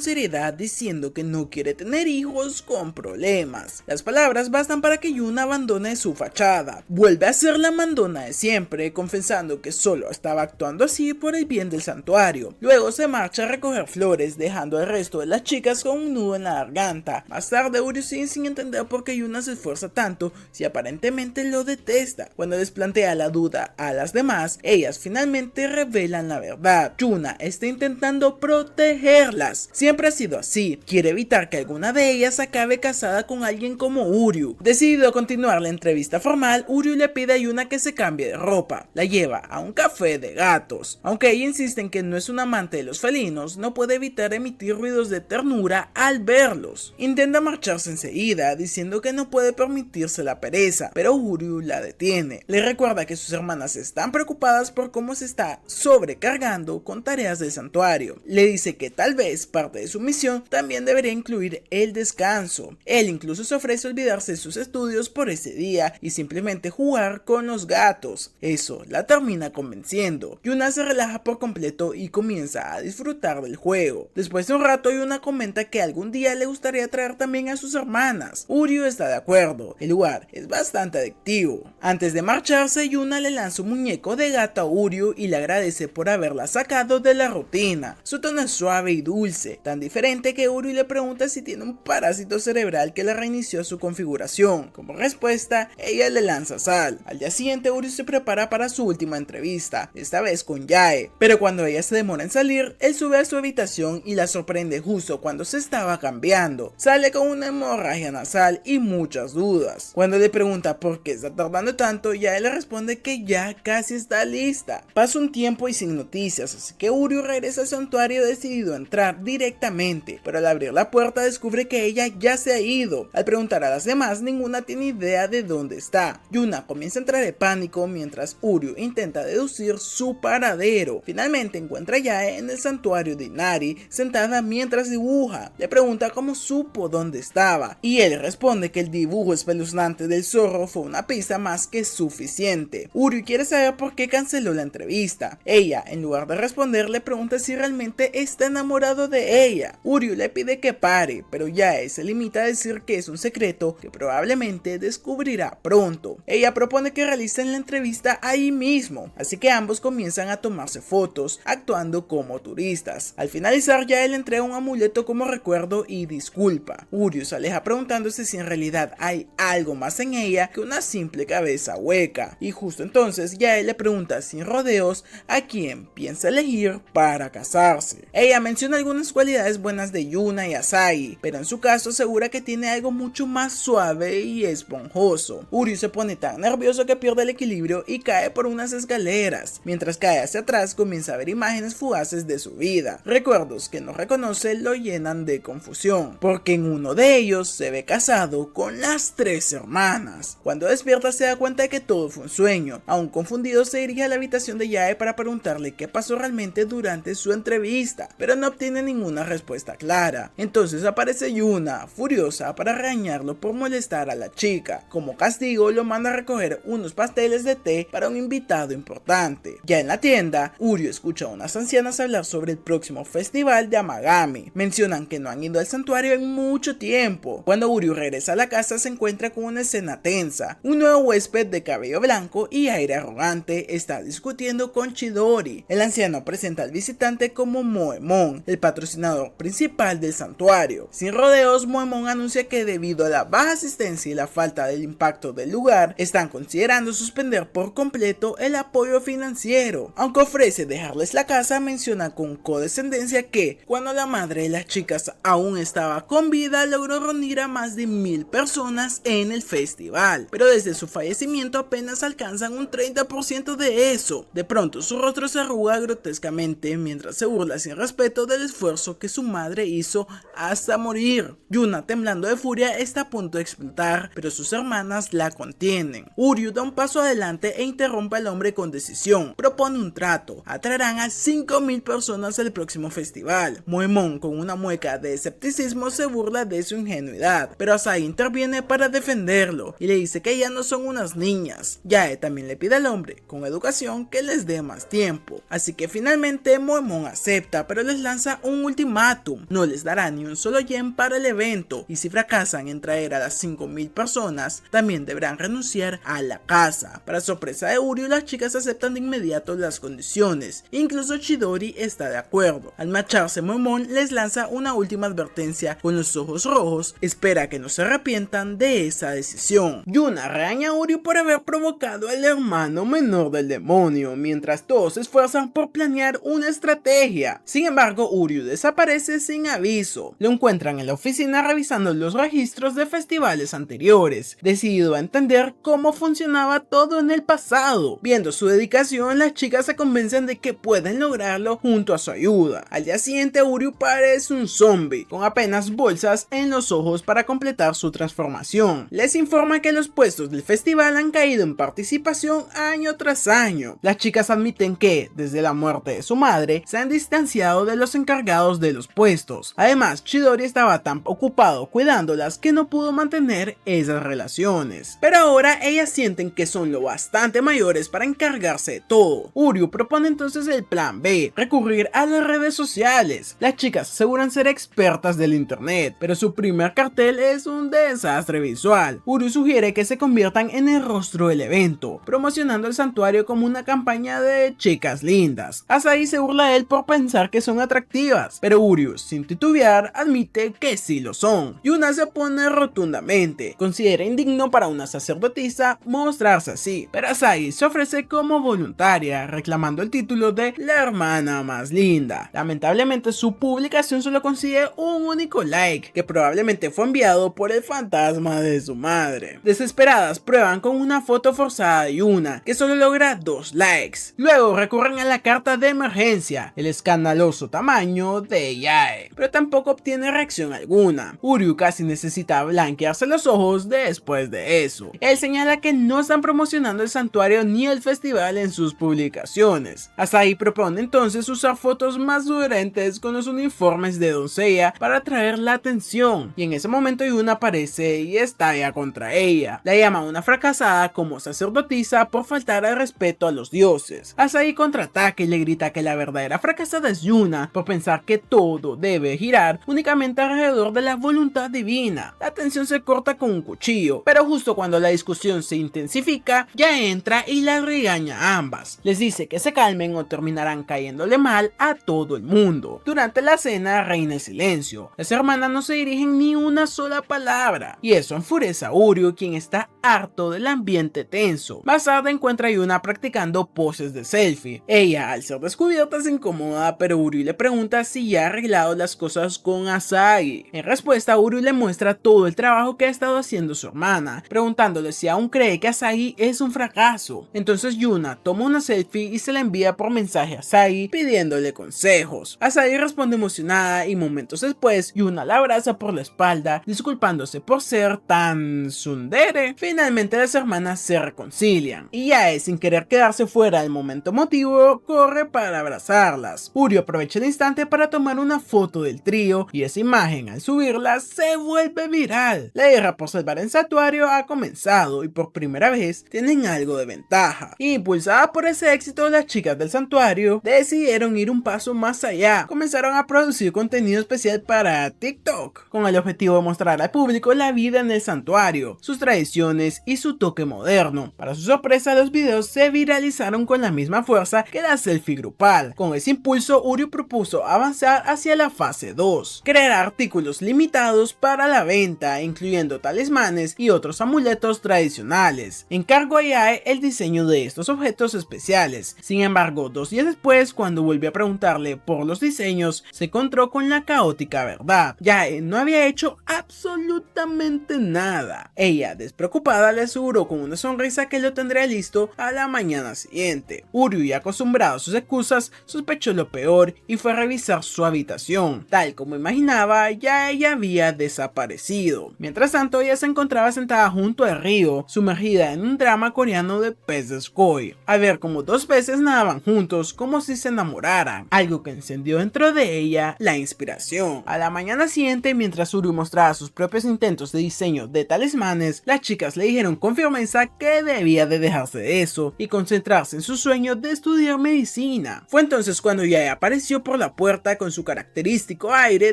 seriedad diciendo que no quiere tener hijos con problemas. Las palabras bastan para que Yuna abandone su fachada. Vuelve a ser la mandona de siempre, confesando que solo estaba actuando así por el bien del santuario. Luego se marcha a recoger flores, dejando al resto de las chicas con un nudo en la garganta. Más tarde, Uryu sigue sin entender por qué Yuna se esfuerza tanto si aparentemente lo detesta. Cuando les plantea la duda a las demás, ellas finalmente revelan la verdad. Yuna está intentando protegerlas. Siempre ha sido así. Quiere evitar que alguna de ellas acabe casada con alguien como Uryu. Decidido a continuar la entrevista formal, Uryu le pide a Yuna que se cambie de ropa. La lleva a un café de gatos. Aunque ella insiste en que no es un amante de los felinos, no puede evitar emitir ruidos de ternura al verlos. Intenta marcharse enseguida, diciendo que no puede permitirse la pereza, pero Uryu la detiene. Le recuerda que sus hermanas están preocupadas por cómo se está sobrecargando con tareas del santuario. Le dice que tal vez parte de su misión también debería incluir el descanso. Él incluso se ofrece olvidarse de sus estudios por ese día y simplemente jugar con los gatos. Eso la termina convenciendo. Yuna se relaja por completo y comienza a disfrutar del juego. Después de un rato, Yuna comenta que algún día le gustaría traer también a sus hermanas. Uryu está de acuerdo. El lugar es bastante adictivo. Antes de marcharse, Yuna le lanza un muñeco de gato a Uryu y le agradece por haberla sacado de la rutina. Su tono es suave y dulce, tan diferente que Uryu le pregunta si tiene un parásito cerebral que le reinició su configuración. Como respuesta, ella le lanza sal. Al día siguiente, Uryu se prepara para su última entrevista, esta vez con Yae, pero cuando ella se demora en salir, él sube a su habitación y la sorprende justo cuando se estaba cambiando. Sale con una hemorragia nasal y muchas dudas. Cuando le pregunta por qué está tardando tanto, Yae le responde que ya casi está lista. Pasa un tiempo y sin noticias, así que Uryu regresa al santuario decidido a entrar directamente, pero al abrir la puerta descubre que ella ya se ha ido. Al preguntar a las demás, ninguna tiene idea de dónde está. Yuna comienza a entrar en pánico mientras Uryu intenta deducir su paradero. Finalmente encuentra a Yae en el santuario de Inari, sentada mientras dibuja. Le pregunta cómo supo dónde estaba, y él responde que el dibujo espeluznante del zorro fue una pista más que suficiente. Uryu quiere saber por qué canceló la entrevista. Ella, en lugar de responder, le pregunta si realmente está enamorado de ella. Uryu le pide que pare, pero Yae se limita a decir que es un secreto que probablemente descubrirá pronto. Ella propone que realicen la entrevista ahí mismo, así que ambos comienzan a tomarse fotos, actuando como turistas. Al finalizar, Yae le entrega un amuleto como recuerdo y disculpa. Uryu se aleja preguntándose si en realidad hay algo más en ella que una simple cabeza hueca, y justo entonces Yae le pregunta sin rodeos a quién piensa elegir para casarse. Ella menciona algunas cualidades buenas de Yuna y Asagi, pero en su caso asegura que tiene algo mucho más suave y esponjoso. Uryu se pone tan nervioso que pierde el equilibrio y cae por unas escaleras. Mientras cae hacia atrás, comienza a ver imágenes fugaces de su vida. Recuerdos que no reconoce lo llenan de confusión, porque en uno de ellos se ve casado con las 3 hermanas. Cuando despierta se da cuenta de que todo fue un sueño. Aún confundido, se dirige a la habitación de Yae para preguntarle qué pasó realmente durante su entrevista, pero no obtiene ninguna respuesta clara. Entonces aparece Yuna, furiosa, para regañarlo por molestar a la chica. Como castigo, lo manda a recoger unos pasteles de té para un invitado importante. Ya en la tienda, Uryu escucha a unas ancianas hablar sobre el próximo festival de Amagami. Mencionan que no han ido al santuario en mucho tiempo. Cuando Uryu regresa a la casa, se encuentra con una escena tensa. Un nuevo huésped de cabello blanco y aire arrogante está discutiendo con Chidori. El anciano presenta al visitante como Moemon, el patrocinador principal del santuario. Sin rodeos, Moemon anuncia que debido a la baja asistencia y la falta del impacto del lugar, están considerando suspender por completo el apoyo financiero. Aunque ofrece dejarles la casa, menciona con condescendencia que, cuando la madre de las chicas aún estaba con vida, logró reunir a más de 1000 personas en el festival, pero desde su fallecimiento apenas alcanzan un 30% de eso. De pronto su rostro se arruga grotescamente mientras se burla sin respeto del esfuerzo que su madre hizo hasta morir. Yuna, temblando de furia, está a punto de explotar, pero sus hermanas la contienen. Uryu da un paso adelante e interrumpe al hombre con decisión. Propone un trato: atraerán a 5000 personas al próximo festival. Moemon, con una mueca de escepticismo, se burla de su ingenuidad, pero Asahi interviene para defenderlo y le dice que ya no son unas niñas. Yae también le pide al hombre, con educación, que les dé más tiempo, así que finalmente Moemon acepta, pero les lanza un ultimátum: no les dará ni un solo yen para el evento, y si fracasan en traer a las 5000 personas, también deberán renunciar a la casa. Para sorpresa de Uryu, las chicas aceptan de inmediato las condiciones, incluso Chidori está de acuerdo. Al marcharse, Moemon les lanza una última advertencia con los ojos rojos: espera que no se arrepientan de esa decisión. Yuna regaña a Uryu por haber provocado al hermano menor del demonio, mientras todos se esfuerzan por planear una estrategia. Sin embargo, Uryu desaparece sin aviso. Lo encuentran en la oficina revisando los registros de festivales anteriores, decidido a entender cómo funcionaba todo en el pasado. Viendo su dedicación, las chicas se convencen de que pueden lograrlo junto a su ayuda. Al día siguiente, Uryu parece un zombie, con apenas bolsas en los ojos para completar su transformación. Les informa que los puestos del festival han caído en participación año tras año. Las chicas admiten que, desde la muerte de su madre, se han distanciado de los encargados de los puestos. Además, Chidori estaba tan ocupado cuidándolas que no pudo mantener esas relaciones. Pero ahora ellas sienten que son lo bastante mayores para encargarse de todo. Uryu propone entonces el plan B: recurrir a las redes sociales. Las chicas aseguran ser expertas del internet, pero su primer cartel es un desastre visual. Uryu sugiere que se conviertan en el rostro del evento, promocionando el santuario como una campaña de chicas lindas. Asahi se burla de él por pensar que son atractivas, pero Uryu, sin titubear, admite que sí lo son. Yuna se opone rotundamente, considera indigno para una sacerdotisa mostrarse así, pero Asahi se ofrece como voluntaria, reclamando el título de la hermana más linda. Lamentablemente, su publicación solo consigue un único like, que probablemente fue enviado por el fantasma de su madre. Desesperadas, prueban con una foto forzada de Yuna, que solo logra 2 likes. Luego recurren a la carta de emergencia, el escandaloso tamaño de Yae, pero tampoco obtiene reacción alguna. Uryu casi necesita blanquearse los ojos después de eso. Él señala que no están promocionando el santuario ni el festival en sus publicaciones. Asahi propone entonces usar fotos más sugerentes con los uniformes de doncella para atraer la atención, y en ese momento Yuna aparece y estalla contra ella. La llama una fracasada como sacerdotisa por faltar al respeto a los dioses. Asahi contraataca y le grita que la verdadera fracasada es Yuna por pensar que todo debe girar únicamente alrededor de la voluntad divina. La tensión se corta con un cuchillo, pero justo cuando la discusión se intensifica, ya entra y la regaña a ambas. Les dice que se calmen o terminarán cayéndole mal a todo el mundo. Durante la cena reina el silencio. Las hermanas no se dirigen ni una sola palabra, y eso enfurece a Uryu, quien está harto del ambiente tenso. Más tarde encuentra a Yuna practicando poses de selfie. Ella, al ser descubierta, se incomoda, pero Uryu le pregunta si ya ha arreglado las cosas con Asahi. En respuesta, Uryu le muestra todo el trabajo que ha estado haciendo su hermana, preguntándole si aún cree que Asahi es un fracaso. Entonces Yuna toma una selfie y se la envía por mensaje a Asahi pidiéndole consejos. Asahi responde emocionada y momentos después Yuna la abraza por la espalda, disculpándose por ser tan tsundere. Finalmente las hermanas se reconcilian y Yae, sin querer quedarse fuera del momento emotivo, corre para abrazarlas. Uryu aprovecha el instante para tomar una foto del trío y esa imagen, al subirla, se vuelve viral. La guerra por salvar el santuario ha comenzado y por primera vez tienen algo de ventaja. Impulsadas por ese éxito, las chicas del santuario decidieron ir un paso más allá. Comenzaron a producir contenido especial para TikTok, con el objetivo de mostrar al público la vida en el santuario, sus tradiciones japonés y su toque moderno. Para su sorpresa, los videos se viralizaron con la misma fuerza que la selfie grupal. Con ese impulso, Uryu propuso avanzar hacia la fase 2, crear artículos limitados para la venta, incluyendo talismanes y otros amuletos tradicionales. Encargó a Yae el diseño de estos objetos especiales. Sin embargo, 2 días después, cuando volvió a preguntarle por los diseños, se encontró con la caótica verdad. Yae no había hecho absolutamente nada. Ella, despreocupada, le aseguró con una sonrisa que lo tendría listo a la mañana siguiente. Uryu, ya acostumbrado a sus excusas, sospechó lo peor y fue a revisar su habitación. Tal como imaginaba, ya ella había desaparecido. Mientras tanto, ella se encontraba sentada junto al río, sumergida en un drama coreano de peces koi, al ver como 2 peces nadaban juntos como si se enamoraran, algo que encendió dentro de ella la inspiración. A la mañana siguiente, mientras Uryu mostraba sus propios intentos de diseño de talismanes, las chicas le dijeron con firmeza que debía de dejarse de eso y concentrarse en su sueño de estudiar medicina. Fue entonces cuando Yae apareció por la puerta con su característico aire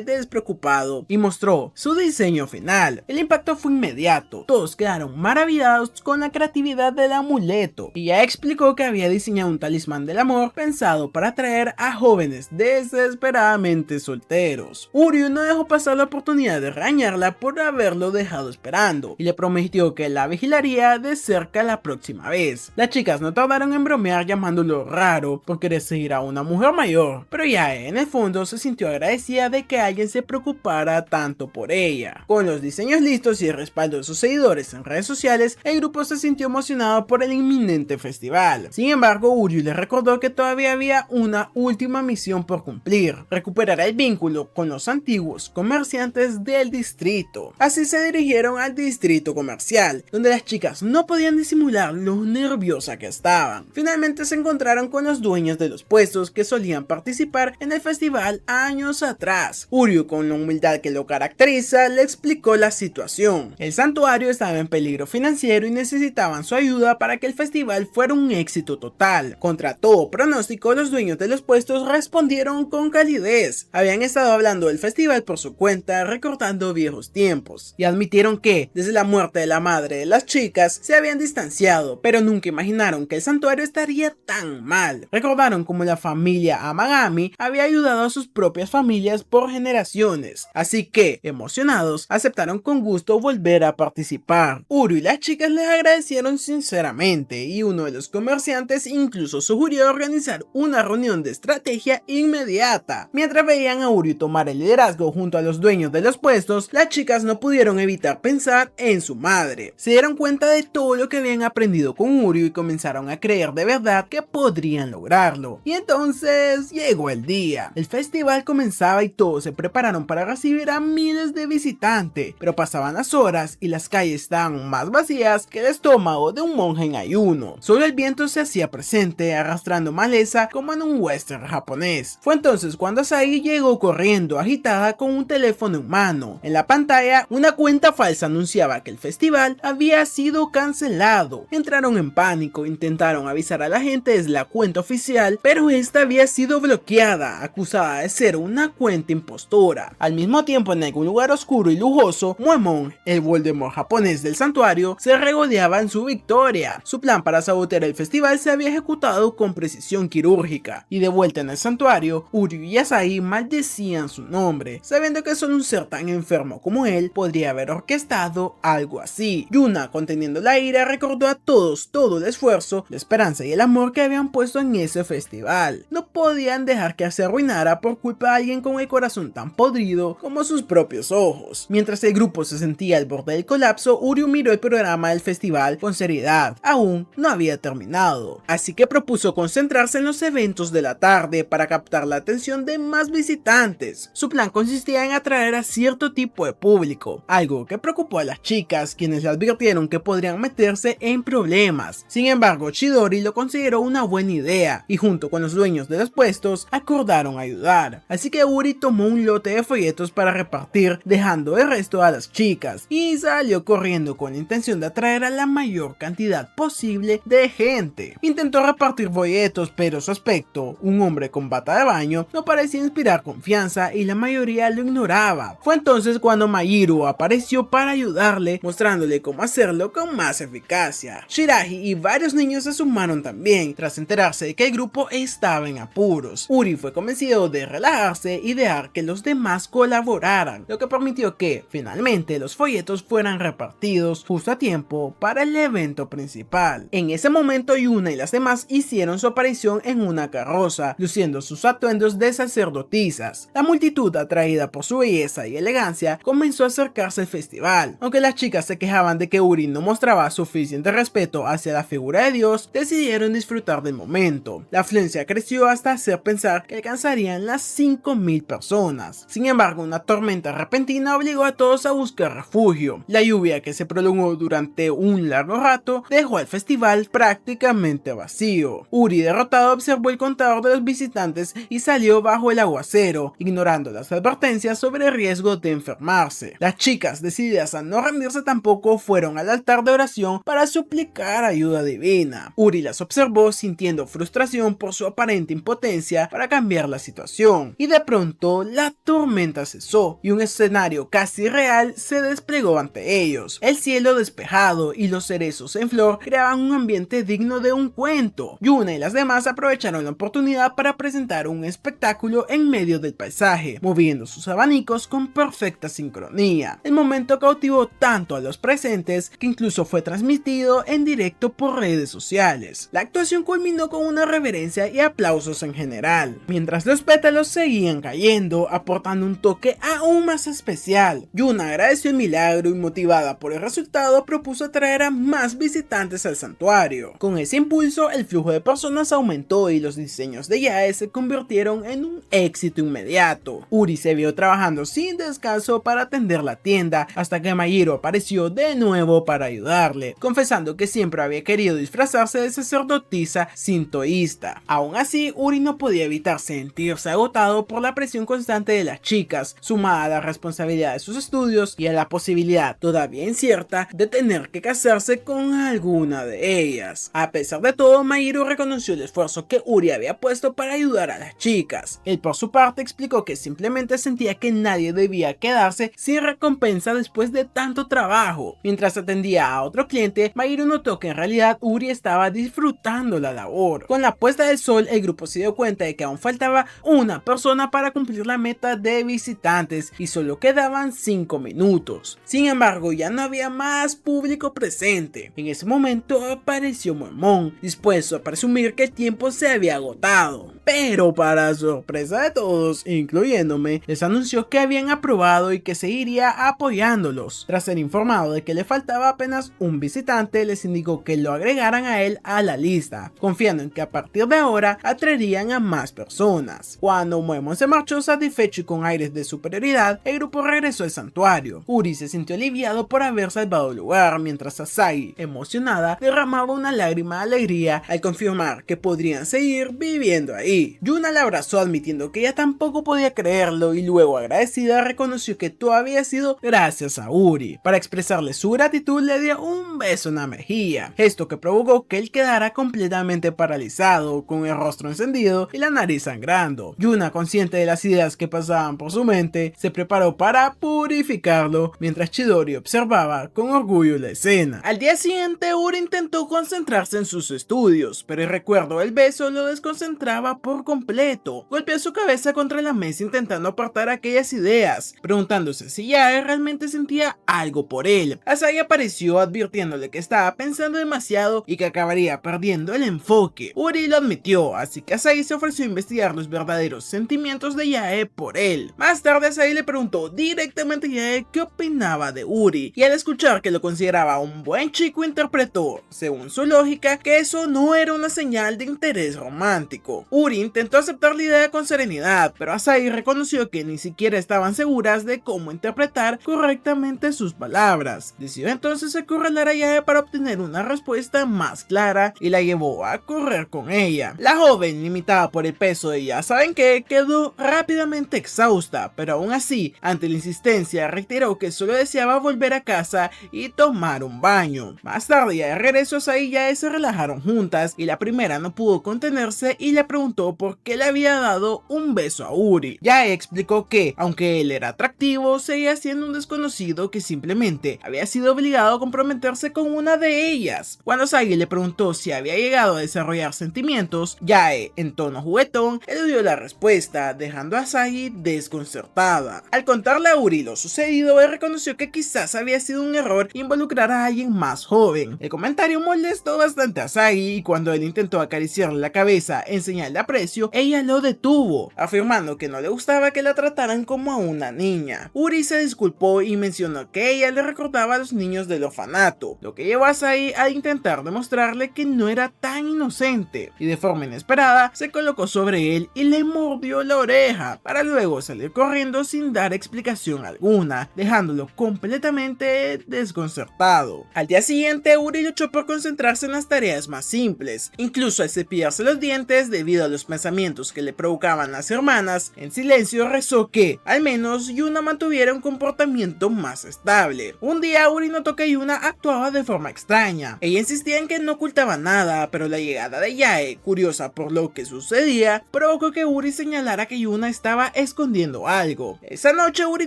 despreocupado y mostró su diseño final. El impacto fue inmediato, todos quedaron maravillados con la creatividad del amuleto, y Yae explicó que había diseñado un talismán del amor pensado para atraer a jóvenes desesperadamente solteros. Uryu no dejó pasar la oportunidad de regañarla por haberlo dejado esperando y le prometió que la vigilaría de cerca la próxima vez. Las chicas no tardaron en bromear llamándolo raro por querer seguir a una mujer mayor, pero Yae en el fondo se sintió agradecida de que alguien se preocupara tanto por ella. Con los diseños listos y el respaldo de sus seguidores en redes sociales, el grupo se sintió emocionado por el inminente festival. Sin embargo, Uryu le recordó que todavía había una última misión por cumplir: recuperar el vínculo con los antiguos comerciantes del distrito. Así se dirigieron al distrito comercial, donde las chicas no podían disimular lo nerviosas que estaban. Finalmente se encontraron con los dueños de los puestos que solían participar en el festival años atrás. Uryu, con la humildad que lo caracteriza, le explicó la situación. El santuario estaba en peligro financiero y necesitaban su ayuda para que el festival fuera un éxito total. Contra todo pronóstico, los dueños de los puestos respondieron con calidez. Habían estado hablando del festival por su cuenta, recordando viejos tiempos, y admitieron que, desde la muerte de la madre de las chicas, se habían distanciado, pero nunca imaginaron que el santuario estaría tan mal. Recordaron cómo la familia Amagami había ayudado a sus propias familias por generaciones, así que, emocionados, aceptaron con gusto volver a participar. Uryu y las chicas les agradecieron sinceramente, y uno de los comerciantes incluso sugirió organizar una reunión de estrategia inmediata. Mientras veían a Uryu tomar el liderazgo junto a los dueños de los puestos, las chicas no pudieron evitar pensar en su madre. Se dieron cuenta de todo lo que habían aprendido con Uryu y comenzaron a creer de verdad que podrían lograrlo. Y entonces llegó el día. El festival comenzaba y todos se prepararon para recibir a miles de visitantes, pero pasaban las horas y las calles estaban más vacías que el estómago de un monje en ayuno. Solo el viento se hacía presente, arrastrando maleza como en un western japonés. Fue entonces cuando Asagi llegó corriendo agitada con un teléfono en mano. En la pantalla, una cuenta falsa anunciaba que el festival había sido cancelado. Entraron en pánico, intentaron avisar a la gente desde la cuenta oficial, pero esta había sido bloqueada, acusada de ser una cuenta impostora. Al mismo tiempo, en algún lugar oscuro y lujoso, Moemon, el Voldemort japonés del santuario, se regodeaba en su victoria. Su plan para sabotear el festival se había ejecutado con precisión quirúrgica, y de vuelta en el santuario, Uryu y Asagi maldecían su nombre, sabiendo que solo un ser tan enfermo como él podría haber orquestado algo así. Yuna, conteniendo la ira, recordó a todos todo el esfuerzo, la esperanza y el amor que habían puesto en ese festival. No podían dejar que se arruinara por culpa de alguien con el corazón tan podrido como sus propios ojos. Mientras el grupo se sentía al borde del colapso, Uryu miró el programa del festival con seriedad. Aún no había terminado, así que propuso concentrarse en los eventos de la tarde para captar la atención de más visitantes. Su plan consistía en atraer a cierto tipo de público, algo que preocupó a las chicas, quienes le advirtieron que podrían meterse en problemas. Sin embargo, Chidori lo consideró una buena idea y junto con los dueños de los puestos acordaron ayudar. Así que Uri tomó un lote de folletos para repartir, dejando el resto a las chicas, y salió corriendo con la intención de atraer a la mayor cantidad posible de gente. Intentó repartir folletos, pero su aspecto, un hombre con bata de baño, no parecía inspirar confianza y la mayoría lo ignoraba. Fue entonces cuando Mahiru apareció para ayudarle, mostrándole cómo cómo hacerlo con más eficacia. Shiragi y varios niños se sumaron también, tras enterarse de que el grupo estaba en apuros. Uri fue convencido de relajarse y dejar que los demás colaboraran, lo que permitió que, finalmente, los folletos fueran repartidos justo a tiempo para el evento principal. En ese momento, Yuna y las demás hicieron su aparición en una carroza, luciendo sus atuendos de sacerdotisas. La multitud, atraída por su belleza y elegancia, comenzó a acercarse al festival. Aunque las chicas se quejaban de que Uri no mostraba suficiente respeto hacia la figura de Dios, decidieron disfrutar del momento. La afluencia creció hasta hacer pensar que alcanzarían las 5000 personas. Sin embargo, una tormenta repentina obligó a todos a buscar refugio. La lluvia, que se prolongó durante un largo rato, dejó al festival prácticamente vacío. Uri, derrotado, observó el contador de los visitantes y salió bajo el aguacero, ignorando las advertencias sobre el riesgo de enfermarse. Las chicas, decididas a no rendirse tampoco, fueron al altar de oración para suplicar ayuda divina. Uri las observó, sintiendo frustración por su aparente impotencia para cambiar la situación, y de pronto la tormenta cesó y un escenario casi real se desplegó ante ellos. El cielo despejado y los cerezos en flor creaban un ambiente digno de un cuento. Yuna y las demás aprovecharon la oportunidad para presentar un espectáculo en medio del paisaje, moviendo sus abanicos con perfecta sincronía. El momento cautivó tanto a los presentes que incluso fue transmitido en directo por redes sociales. La actuación culminó con una reverencia y aplausos en general, mientras los pétalos seguían cayendo, aportando un toque aún más especial. Yuna agradeció el milagro y, motivada por el resultado, propuso atraer a más visitantes al santuario. Con ese impulso, el flujo de personas aumentó y los diseños de Yae se convirtieron en un éxito inmediato. Uri se vio trabajando sin descanso para atender la tienda hasta que Mayiro apareció de nuevo para ayudarle, confesando que siempre había querido disfrazarse de sacerdotisa sintoísta. Aún así, Uri no podía evitar sentirse agotado por la presión constante de las chicas, sumada a la responsabilidad de sus estudios y a la posibilidad, todavía incierta, de tener que casarse con alguna de ellas. A pesar de todo, Mayiro reconoció el esfuerzo que Uri había puesto para ayudar a las chicas. Él, por su parte, explicó que simplemente sentía que nadie debía quedarse sin recompensa después de tanto trabajo. Mientras atendía a otro cliente, Mayiro notó que en realidad Uri estaba disfrutando la labor. Con la puesta del sol, el grupo se dio cuenta de que aún faltaba una persona para cumplir la meta de visitantes y solo quedaban 5 minutos. Sin embargo, ya no había más público presente. En ese momento apareció Moemon, dispuesto a presumir que el tiempo se había agotado. Pero para sorpresa de todos, incluyéndome, les anunció que habían aprobado y que seguiría apoyándolos. Tras ser informado de que le faltaba apenas un visitante, les indicó que lo agregaran a él a la lista, confiando en que a partir de ahora atraerían a más personas. Cuando Moemon se marchó satisfecho y con aires de superioridad, el grupo regresó al santuario. Uri se sintió aliviado por haber salvado el lugar, mientras Asagi, emocionada, derramaba una lágrima de alegría al confirmar que podrían seguir viviendo ahí. Yuna la abrazó admitiendo que ella tampoco podía creerlo y luego, agradecida, reconoció que todo había sido gracias a Uri. Para expresarle su gratitud, le dio un beso en la mejilla, gesto que provocó que él quedara completamente paralizado, con el rostro encendido y la nariz sangrando. Yuna, consciente de las ideas que pasaban por su mente, se preparó para purificarlo, mientras Chidori observaba con orgullo la escena. Al día siguiente, Uri intentó concentrarse en sus estudios, pero el recuerdo del beso lo desconcentraba por completo. Golpeó su cabeza contra la mesa intentando apartar aquellas ideas, preguntándose si Yae realmente sentía algo por él. Asagi apareció advirtiéndole que estaba pensando demasiado y que acabaría perdiendo el enfoque. Uri lo admitió, así que Asagi se ofreció a investigar los verdaderos sentimientos de Yae por él. Más tarde, Asagi le preguntó directamente a Yae qué opinaba de Uri, y al escuchar que lo consideraba un buen chico, interpretó, según su lógica, que eso no era una señal de interés romántico. Uri intentó aceptar la idea con serenidad, pero Asagi reconoció que ni siquiera estaban seguras de cómo interpretar correctamente sus palabras. Decidió entonces acorralar a Yae para obtener una respuesta más clara y la llevó a correr con ella. La joven, limitada por el peso de ya saben qué, quedó rápidamente exhausta, pero aún así, ante la insistencia, reiteró que solo deseaba volver a casa y tomar un baño. Más tarde, ya de regreso, Asagi y Yae se relajaron juntas y la primera no pudo contenerse y le preguntó por qué le había dado un beso a Uri. Yae explicó que, aunque él era atractivo, seguía siendo un desconocido que simplemente había sido sido obligado a comprometerse con una de ellas. Cuando Asagi le preguntó si había llegado a desarrollar sentimientos, Yae, en tono juguetón, eludió la respuesta, dejando a Asagi desconcertada. Al contarle a Uri lo sucedido, él reconoció que quizás había sido un error involucrar a alguien más joven. El comentario molestó bastante a Asagi y cuando él intentó acariciarle la cabeza en señal de aprecio, ella lo detuvo, afirmando que no le gustaba que la trataran como a una niña. Uri se disculpó y mencionó que ella le recordaba a los niños del orfanato, lo que llevó a Asagi a intentar demostrarle que no era tan inocente, y de forma inesperada se colocó sobre él y le mordió la oreja, para luego salir corriendo sin dar explicación alguna, dejándolo completamente desconcertado. Al día siguiente, Uri luchó por concentrarse en las tareas más simples, incluso al cepillarse los dientes debido a los pensamientos que le provocaban las hermanas. En silencio rezó que, al menos, Yuna mantuviera un comportamiento más estable. Un día Uri notó que Yuna actuaba de forma extraña. Ella insistía en que no ocultaba nada, pero la llegada de Yae, curiosa por lo que sucedía, provocó que Uri señalara que Yuna estaba escondiendo algo. Esa noche Uri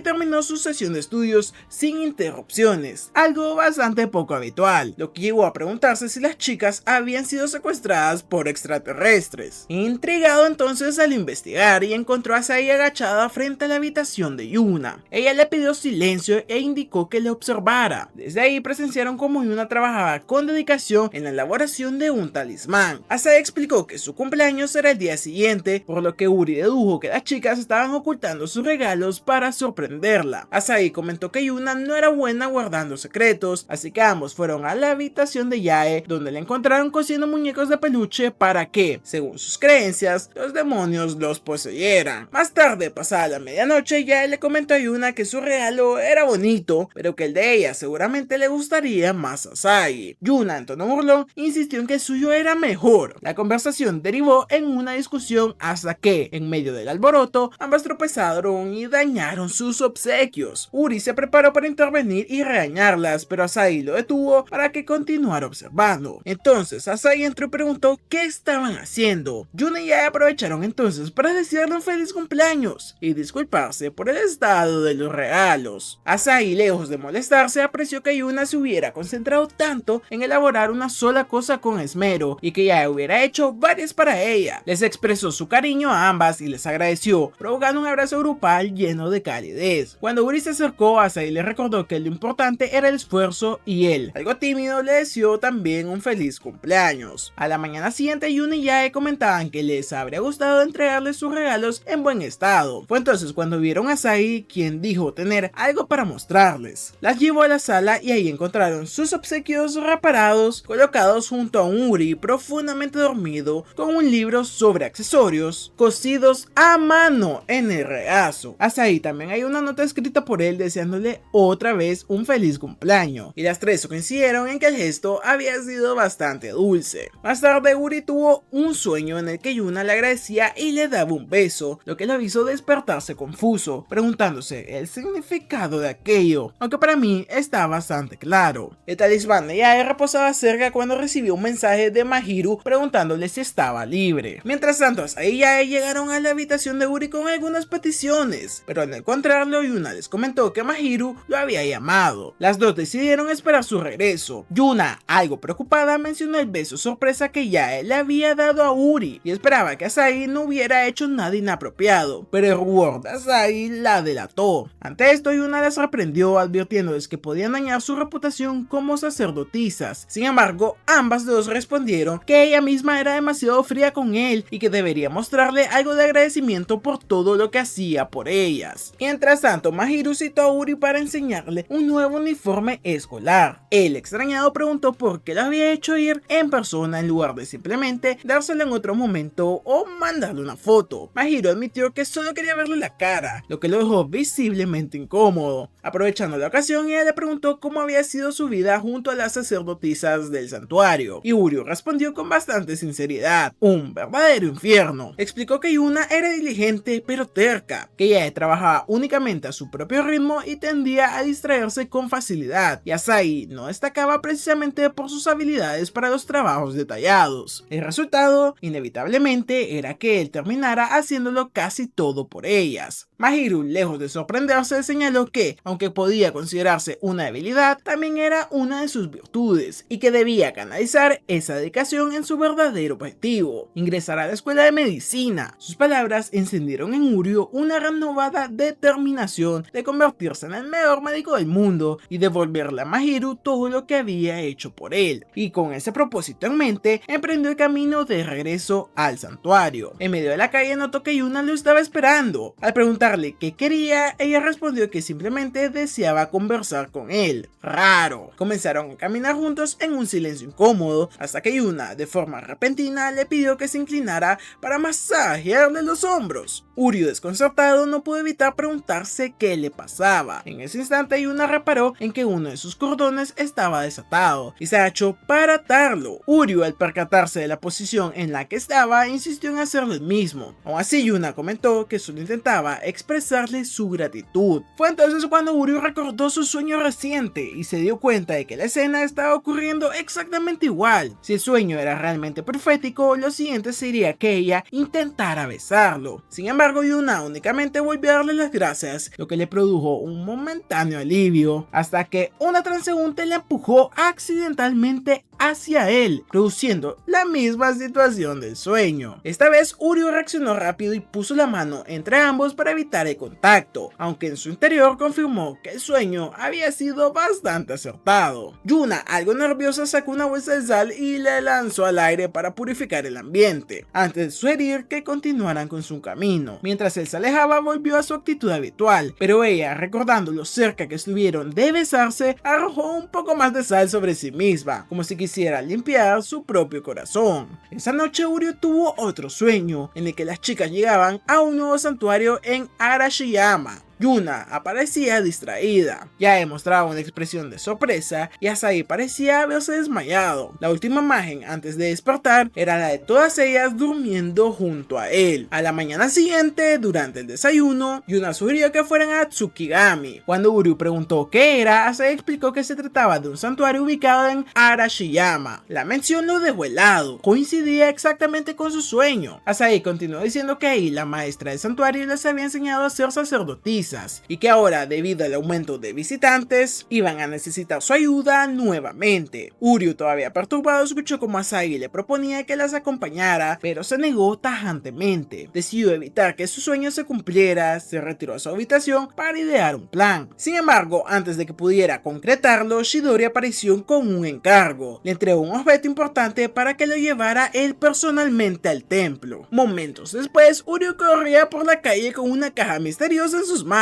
terminó su sesión de estudios sin interrupciones, algo bastante poco habitual, lo que llevó a preguntarse si las chicas habían sido secuestradas por extraterrestres. Intrigado entonces al investigar y encontró a Asagi agachada frente a la habitación de Yuna. Ella le pidió silencio e indicó que le observara. Desde ahí presenciaron cómo Yuna trabajaba con dedicación en la elaboración de un talismán. Asagi explicó que su cumpleaños era el día siguiente, por lo que Uri dedujo que las chicas estaban ocultando sus regalos para sorprenderla. Asagi comentó que Yuna no era buena guardando secretos, así que ambos fueron a la habitación de Yae, donde la encontraron cosiendo muñecos de peluche para que, según sus creencias, los demonios los poseyeran. Más tarde, pasada la medianoche, Yae le comentó a Yuna que su regalo era bonito, pero que el de ella seguramente le gustaría más a Asagi. Yuna, en tono burlón, insistió en que el suyo era mejor. La conversación derivó en una discusión hasta que, en medio del alboroto, ambas tropezaron y dañaron sus obsequios. Uri se preparó para intervenir y regañarlas, pero Asagi lo detuvo para que continuara observando. Entonces Asagi entró y preguntó qué estaban haciendo. Yuna y Yae aprovecharon entonces para desearle un feliz cumpleaños y disculparse por el estado de los regalos. Asagi, lejos de molestarse, apreció que Yuna se hubiera concentrado tanto en elaborar una sola cosa con esmero y que Yae hubiera hecho varias para ella. Les expresó su cariño a ambas y les agradeció, provocando un abrazo grupal lleno de calidez. Cuando Uri se acercó, Asagi le recordó que lo importante era el esfuerzo y él, algo tímido, le deseó también un feliz cumpleaños. A la mañana siguiente, Yuna y Yae comentaban que les habría gustado entregarles sus regalos en buen estado. Fue entonces cuando vieron a Asagi, quien dijo tener algo para mostrarles. Las llevó a la sala y ahí encontraron sus obsequios reparados, colocados junto a un Uri profundamente dormido con un libro sobre accesorios cosidos a mano en el regazo. Hasta ahí también hay una nota escrita por él deseándole otra vez un feliz cumpleaños, y las tres coincidieron en que el gesto había sido bastante dulce. Más tarde Uri tuvo un sueño en el que Yuna le agradecía y le daba un beso, lo que lo hizo despertarse confuso, preguntándose el significado de aquello, aunque para mí está bastante claro. El talismán de Yae reposaba cerca cuando recibió un mensaje de Mahiru preguntándole si estaba libre. Mientras tanto, Asagi y Yae llegaron a la habitación de Uri con algunas peticiones, pero al encontrarlo, Yuna les comentó que Mahiru lo había llamado. Las dos decidieron esperar su regreso. Yuna, algo preocupada, mencionó el beso sorpresa que Yae le había dado a Uri y esperaba que Asagi no hubiera hecho nada inapropiado, pero el rubor de Asagi la delató. Ante esto, Yuna las reprendió advirtiéndoles que podían dañar su reputación como sacerdotisas. Sin embargo, ambas dos respondieron que ella misma era demasiado fría con él y que debería mostrarle algo de agradecimiento por todo lo que hacía por ellas. Mientras tanto, Mahiru citó a Uri para enseñarle un nuevo uniforme escolar. El extrañado preguntó por qué lo había hecho ir en persona en lugar de simplemente dárselo en otro momento o mandarle una foto. Mahiru admitió que solo quería verle la cara, lo que lo dejó visiblemente incómodo. Aprovechando la ocasión, ella le preguntó cómo había sido su vida junto a las sacerdotisas del santuario, y Uri respondió con bastante sinceridad: un verdadero infierno. Explicó que Yuna era diligente pero terca, que ella trabajaba únicamente a su propio ritmo y tendía a distraerse con facilidad, y Asagi no destacaba precisamente por sus habilidades para los trabajos detallados. El resultado, inevitablemente, era que él terminara haciéndolo casi todo por ellas. Mahiru, lejos de sorprenderse, señaló que, aunque podía considerarse una debilidad, también era una de sus virtudes y que debía canalizar esa dedicación en su verdadero objetivo, ingresar a la escuela de medicina. Sus palabras encendieron en Uryu una renovada determinación de convertirse en el mejor médico del mundo y devolverle a Mahiru todo lo que había hecho por él, y con ese propósito en mente, emprendió el camino de regreso al santuario. En medio de la calle notó que Yuna lo estaba esperando. Al preguntarle qué quería, ella respondió que simplemente deseaba conversar con él. Raro. Comenzaron a caminar juntos en un silencio incómodo, hasta que Yuna, de forma repentina, le pidió que se inclinara para masajearle los hombros. Uryu, desconcertado, no pudo evitar preguntarse qué le pasaba. En ese instante, Yuna reparó en que uno de sus cordones estaba desatado y se agachó para atarlo. Uryu, al percatarse de la posición en la que estaba, insistió en hacerlo el mismo. Aún así, Yuna comentó que solo intentaba expresarle su gratitud. Fue entonces cuando Uryu recordó su sueño reciente y se dio cuenta de que la escena estaba ocurriendo exactamente igual. Si el sueño era realmente profético, lo siguiente sería que ella intentara besarlo. Sin embargo, Yuna únicamente volvió a darle las gracias, lo que le produjo un momentáneo alivio, hasta que una transeúnte le empujó accidentalmente hacia él, produciendo la misma situación del sueño. Esta vez Uryu reaccionó rápido y puso la mano entre ambos para evitar el contacto, aunque en su interior confirmó que el sueño había sido bastante acertado. Yuna, algo nerviosa, sacó una bolsa de sal y la lanzó al aire para purificar el ambiente, antes de sugerir que continuaran con su camino. Mientras él se alejaba, volvió a su actitud habitual, pero ella, recordando lo cerca que estuvieron de besarse, arrojó un poco más de sal sobre sí misma, como si quisiera limpiar su propio corazón. Esa noche Uryu tuvo otro sueño, en el que las chicas llegaban a un nuevo santuario en Arashiyama. Yuna aparecía distraída, ya demostraba una expresión de sorpresa y Asahi parecía haberse desmayado. La última imagen antes de despertar era la de todas ellas durmiendo junto a él. A la mañana siguiente, durante el desayuno, Yuna sugirió que fueran a Tsukigami. Cuando Uryu preguntó qué era, Asahi explicó que se trataba de un santuario ubicado en Arashiyama. La mención lo dejó helado, coincidía exactamente con su sueño. Asahi continuó diciendo que ahí la maestra del santuario les había enseñado a ser sacerdotisas y que ahora, debido al aumento de visitantes, iban a necesitar su ayuda nuevamente. Uryu, todavía perturbado, escuchó como Asahi le proponía que las acompañara, pero se negó tajantemente. Decidió evitar que su sueño se cumpliera, se retiró a su habitación para idear un plan. Sin embargo, antes de que pudiera concretarlo, Chidori apareció con un encargo. Le entregó un objeto importante para que lo llevara él personalmente al templo. Momentos después, Uryu corría por la calle con una caja misteriosa en sus manos.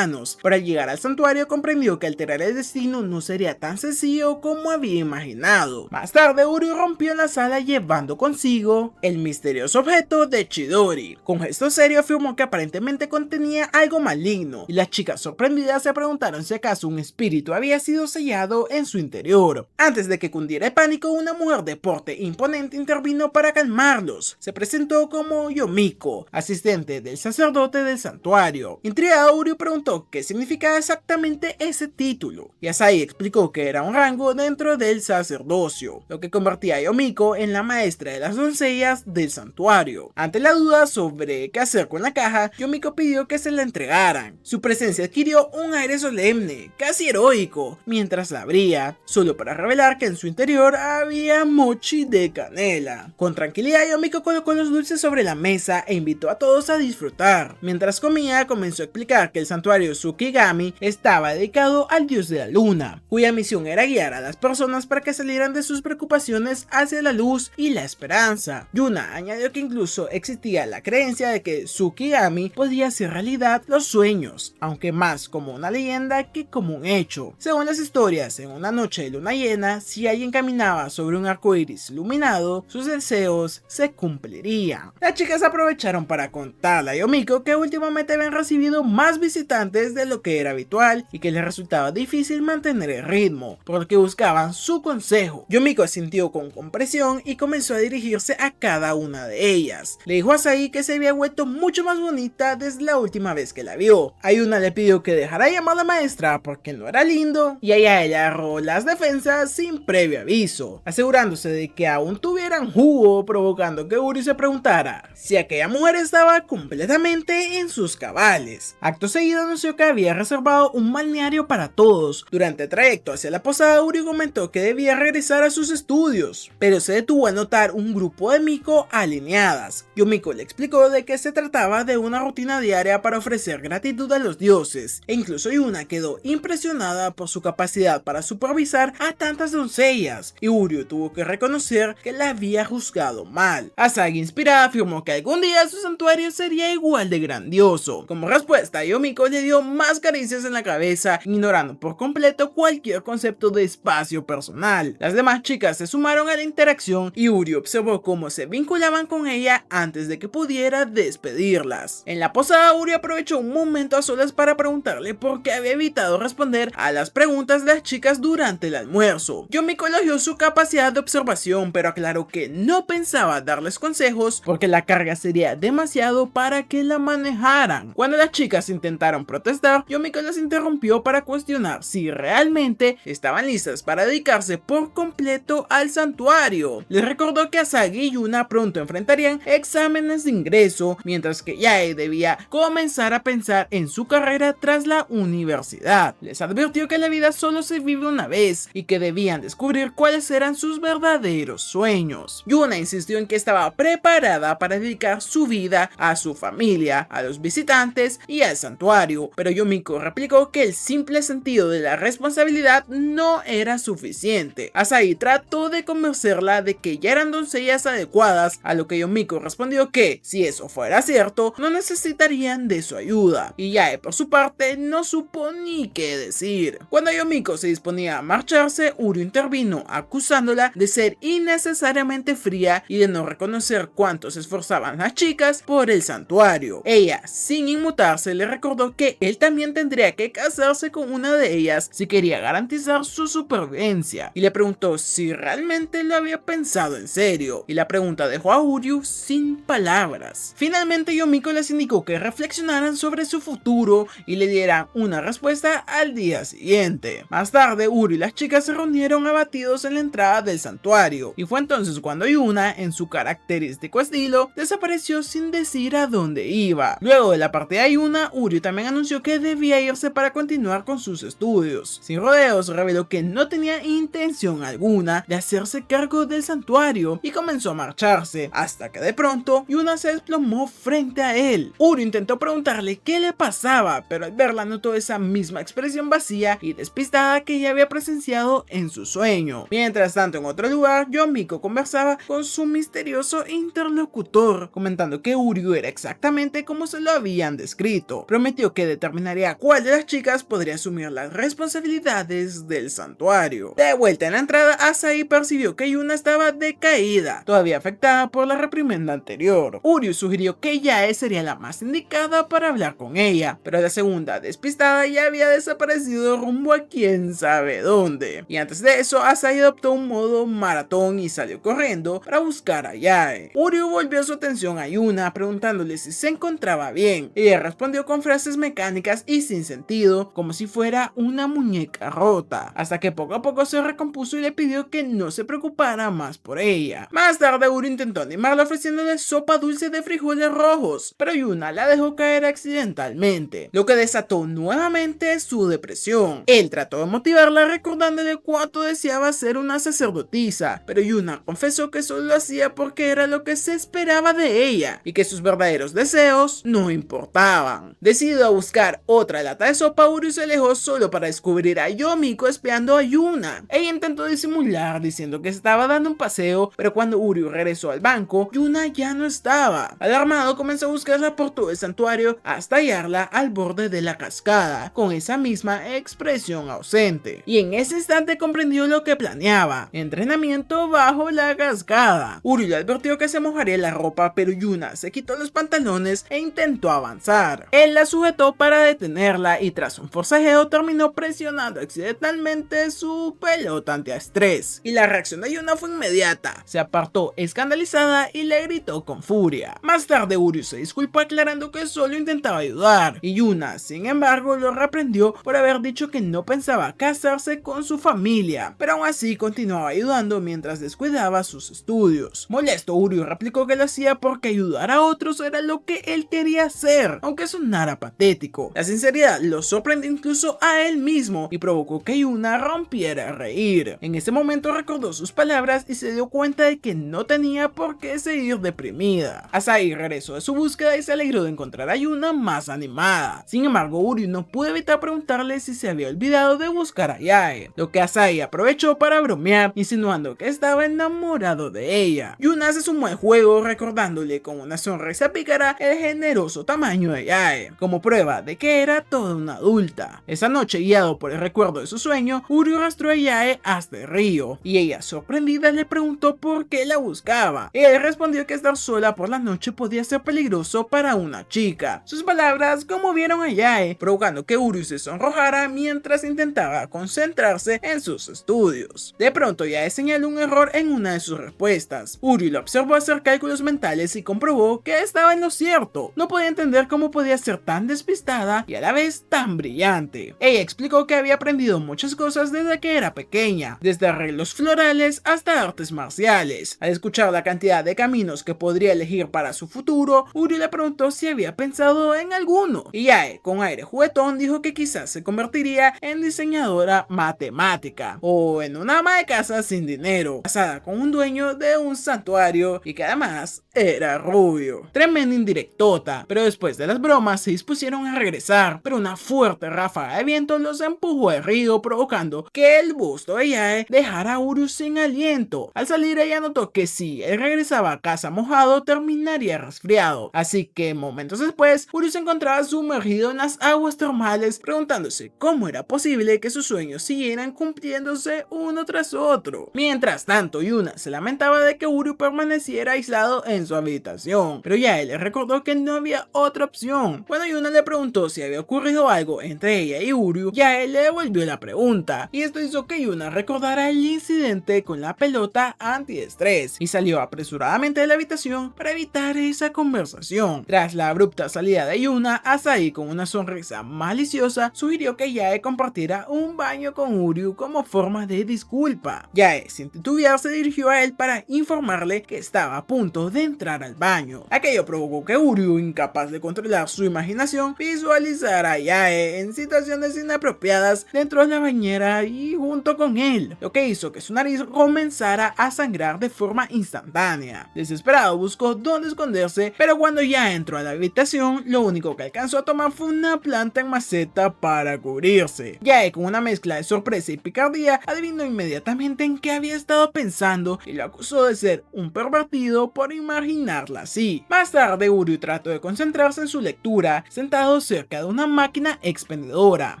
Para llegar al santuario, comprendió que alterar el destino no sería tan sencillo como había imaginado. Más tarde, Uryu rompió la sala llevando consigo el misterioso objeto de Chidori. Con gesto serio afirmó que aparentemente contenía algo maligno, y las chicas sorprendidas se preguntaron si acaso un espíritu había sido sellado en su interior. Antes de que cundiera el pánico, una mujer de porte imponente intervino para calmarlos. Se presentó como Yomiko, asistente del sacerdote del santuario. Intrigado, Uryu preguntó qué significaba exactamente ese título, y Asahi explicó que era un rango dentro del sacerdocio, lo que convertía a Yomiko en la maestra de las doncellas del santuario. Ante la duda sobre qué hacer con la caja, Yomiko pidió que se la entregaran. Su presencia adquirió un aire solemne, casi heroico, mientras la abría, solo para revelar que en su interior había mochi de canela. Con tranquilidad, Yomiko colocó los dulces sobre la mesa e invitó a todos a disfrutar. Mientras comía, comenzó a explicar que el santuario Tsukigami estaba dedicado al dios de la luna, cuya misión era guiar a las personas para que salieran de sus preocupaciones hacia la luz y la esperanza. Yuna añadió que incluso existía la creencia de que Tsukigami podía hacer realidad los sueños, aunque más como una leyenda que como un hecho. Según las historias, en una noche de luna llena, si alguien caminaba sobre un arco iris iluminado, sus deseos se cumplirían. Las chicas aprovecharon para contarle a Yomiko que últimamente habían recibido más visitantes antes de lo que era habitual y que les resultaba difícil mantener el ritmo, por lo que buscaban su consejo. Yumiko sintió con compresión y comenzó a dirigirse a cada una de ellas. Le dijo a Asagi que se había vuelto mucho más bonita desde la última vez que la vio. Ayuna le pidió que dejara de llamar a la maestra porque no era lindo, y ella agarró las defensas sin previo aviso, asegurándose de que aún tuvieran jugo, provocando que Uri se preguntara si aquella mujer estaba completamente en sus cabales. Acto seguido anunció que había reservado un balneario para todos. Durante el trayecto hacia la posada, Uri comentó que debía regresar a sus estudios, pero se detuvo al notar un grupo de Miko alineadas. Yumiko le explicó de que se trataba de una rutina diaria para ofrecer gratitud a los dioses, e incluso Yuna quedó impresionada por su capacidad para supervisar a tantas doncellas, y Uryu tuvo que reconocer que la había juzgado mal. Asagi, inspirada, afirmó que algún día su santuario sería igual de grandioso. Como respuesta, Yumiko le dio más caricias en la cabeza, ignorando por completo cualquier concepto de espacio personal. Las demás chicas se sumaron a la interacción y Uryu observó cómo se vinculaban con ella antes de que pudiera despedirlas. En la posada, Uryu aprovechó un momento a solas para preguntarle por qué había evitado responder a las preguntas de las chicas durante el almuerzo. Yumiko elogió su capacidad de observación, pero aclaró que no pensaba darles consejos porque la carga sería demasiado para que la manejaran. Cuando las chicas intentaron protestar, Yumiko las interrumpió para cuestionar si realmente estaban listas para dedicarse por completo al santuario. Les recordó que Asagi y Yuna pronto enfrentarían exámenes de ingreso, mientras que Yae debía comenzar a pensar en su carrera tras la universidad. Les advirtió que la vida solo se vive una vez y que debían descubrir cuáles eran sus verdaderos sueños. Yuna insistió en que estaba preparada para dedicar su vida a su familia, a los visitantes y al santuario, pero Yumiko replicó que el simple sentido de la responsabilidad no era suficiente. Asagi trató de convencerla de que ya eran doncellas adecuadas, a lo que Yumiko respondió que, si eso fuera cierto, no necesitarían de su ayuda, y Yae por su parte no supo ni qué decir. Cuando Yumiko se disponía a marcharse, Uryu intervino acusándola de ser innecesariamente fría y de no reconocer cuánto se esforzaban las chicas por el santuario. Ella, sin inmutarse, le recordó que él también tendría que casarse con una de ellas si quería garantizar su supervivencia, y le preguntó si realmente lo había pensado en serio, y la pregunta dejó a Uryu sin palabras. Finalmente Yumiko les indicó que reflexionaran sobre su futuro y le dieran una respuesta al día siguiente. Más tarde, Uryu y las chicas se reunieron abatidos en la entrada del santuario, y fue entonces cuando Yuna, en su característico estilo, desapareció sin decir a dónde iba. Luego de la partida de Yuna, Uryu también anunció que debía irse para continuar con sus estudios. Sin rodeos, reveló que no tenía intención alguna de hacerse cargo del santuario y comenzó a marcharse, hasta que de pronto Yuna se desplomó frente a él. Uryu intentó preguntarle qué le pasaba, pero al verla notó esa misma expresión vacía y despistada que ya había presenciado en su sueño. Mientras tanto, en otro lugar, Yumiko conversaba con su misterioso interlocutor, comentando que Uryu era exactamente como se lo habían descrito. Prometió que determinaría cuál de las chicas podría asumir las responsabilidades del santuario. De vuelta en la entrada, Asagi percibió que Yuna estaba decaída, todavía afectada por la reprimenda anterior. Uryu sugirió que Yae sería la más indicada para hablar con ella, pero la segunda, despistada, ya había desaparecido rumbo a quién sabe dónde. Y antes de eso, Asagi adoptó un modo maratón y salió corriendo para buscar a Yae. Uryu volvió su atención a Yuna, preguntándole si se encontraba bien. Ella respondió con frases mecánicas y sin sentido, como si fuera una muñeca rota, hasta que poco a poco se recompuso y le pidió que no se preocupara más por ella. Más tarde, Uryu intentó animarla ofreciéndole sopa dulce de frijoles rojos, pero Yuna la dejó caer accidentalmente, lo que desató nuevamente su depresión. Él trató de motivarla recordándole cuánto deseaba ser una sacerdotisa, pero Yuna confesó que solo lo hacía porque era lo que se esperaba de ella y que sus verdaderos deseos no importaban. Decidido a buscar otra lata de sopa, Uryu se alejó solo para descubrir a Yumiko espiando a Yuna. Ella intentó disimular diciendo que estaba dando un paseo, pero cuando Uryu regresó al banco, Yuna ya no estaba. Alarmado, comenzó a buscarla por todo el santuario hasta hallarla al borde de la cascada, con esa misma expresión ausente. Y en ese instante comprendió lo que planeaba: entrenamiento bajo la cascada. Uryu le advirtió que se mojaría la ropa, pero Yuna se quitó los pantalones e intentó avanzar. Él la sujetó intentó para detenerla y tras un forcejeo terminó presionando accidentalmente su pelota antiestrés. Y la reacción de Yuna fue inmediata, se apartó escandalizada y le gritó con furia. Más tarde Uryu se disculpó aclarando que solo intentaba ayudar, y Yuna sin embargo lo reprendió por haber dicho que no pensaba casarse con su familia, pero aún así continuaba ayudando mientras descuidaba sus estudios. Molesto, Uryu replicó que lo hacía porque ayudar a otros era lo que él quería hacer, aunque sonara patético. La sinceridad lo sorprendió incluso a él mismo y provocó que Yuna rompiera a reír. En ese momento recordó sus palabras y se dio cuenta de que no tenía por qué seguir deprimida. Asahi regresó de su búsqueda y se alegró de encontrar a Yuna más animada. Sin embargo, Uryu no pudo evitar preguntarle si se había olvidado de buscar a Yae, lo que Asahi aprovechó para bromear, insinuando que estaba enamorado de ella. Yuna se sumó al juego recordándole con una sonrisa pícara el generoso tamaño de Yae, como prueba de que era toda una adulta. Esa noche, guiado por el recuerdo de su sueño, Uryu arrastró a Yae hasta el río, y ella, sorprendida, le preguntó por qué la buscaba. Él respondió que estar sola por la noche podía ser peligroso para una chica. Sus palabras conmovieron a Yae, provocando que Uryu se sonrojara mientras intentaba concentrarse en sus estudios. De pronto Yae señaló un error en una de sus respuestas. Uryu lo observó hacer cálculos mentales y comprobó que estaba en lo cierto. No podía entender cómo podía ser tan despistada y a la vez tan brillante. Ella explicó que había aprendido muchas cosas desde que era pequeña, desde arreglos florales hasta artes marciales. Al escuchar la cantidad de caminos que podría elegir para su futuro, Uryu le preguntó si había pensado en alguno, y Yae, con aire juguetón, dijo que quizás se convertiría en diseñadora matemática o en una ama de casa sin dinero, casada con un dueño de un santuario y que además era rubio. Tremenda indirectota, pero después de las bromas se dispusieron a regresar, pero una fuerte ráfaga de viento los empujó al río, provocando que el busto de Yae dejara a Uryu sin aliento. Al salir, ella notó que si él regresaba a casa mojado terminaría resfriado, así que momentos después Uryu se encontraba sumergido en las aguas termales, preguntándose cómo era posible que sus sueños siguieran cumpliéndose uno tras otro. Mientras tanto, Yuna se lamentaba de que Uryu permaneciera aislado en su habitación, pero Yae le recordó que no había otra opción. Cuando Yuna le preguntó si había ocurrido algo entre ella y Uryu, Yae le devolvió la pregunta, y esto hizo que Yuna recordara el incidente con la pelota antiestrés y salió apresuradamente de la habitación para evitar esa conversación. Tras la abrupta salida de Yuna, Asahi, con una sonrisa maliciosa, sugirió que Yae compartiera un baño con Uryu como forma de disculpa. Yae, sin titubear, se dirigió a él para informarle que estaba a punto de entrar al baño. Aquello provocó que Uryu, incapaz de controlar su imaginación, visualizara a Yae en situaciones inapropiadas dentro de la bañera y junto con él, lo que hizo que su nariz comenzara a sangrar de forma instantánea. Desesperado buscó dónde esconderse, pero cuando ya entró a la habitación, lo único que alcanzó a tomar fue una planta en maceta para cubrirse. Yae, con una mezcla de sorpresa y picardía, adivinó inmediatamente en qué había estado pensando y lo acusó de ser un pervertido por imaginarla así. Más tarde, Uryu trató de concentrarse en su lectura, sentado cerca de una máquina expendedora.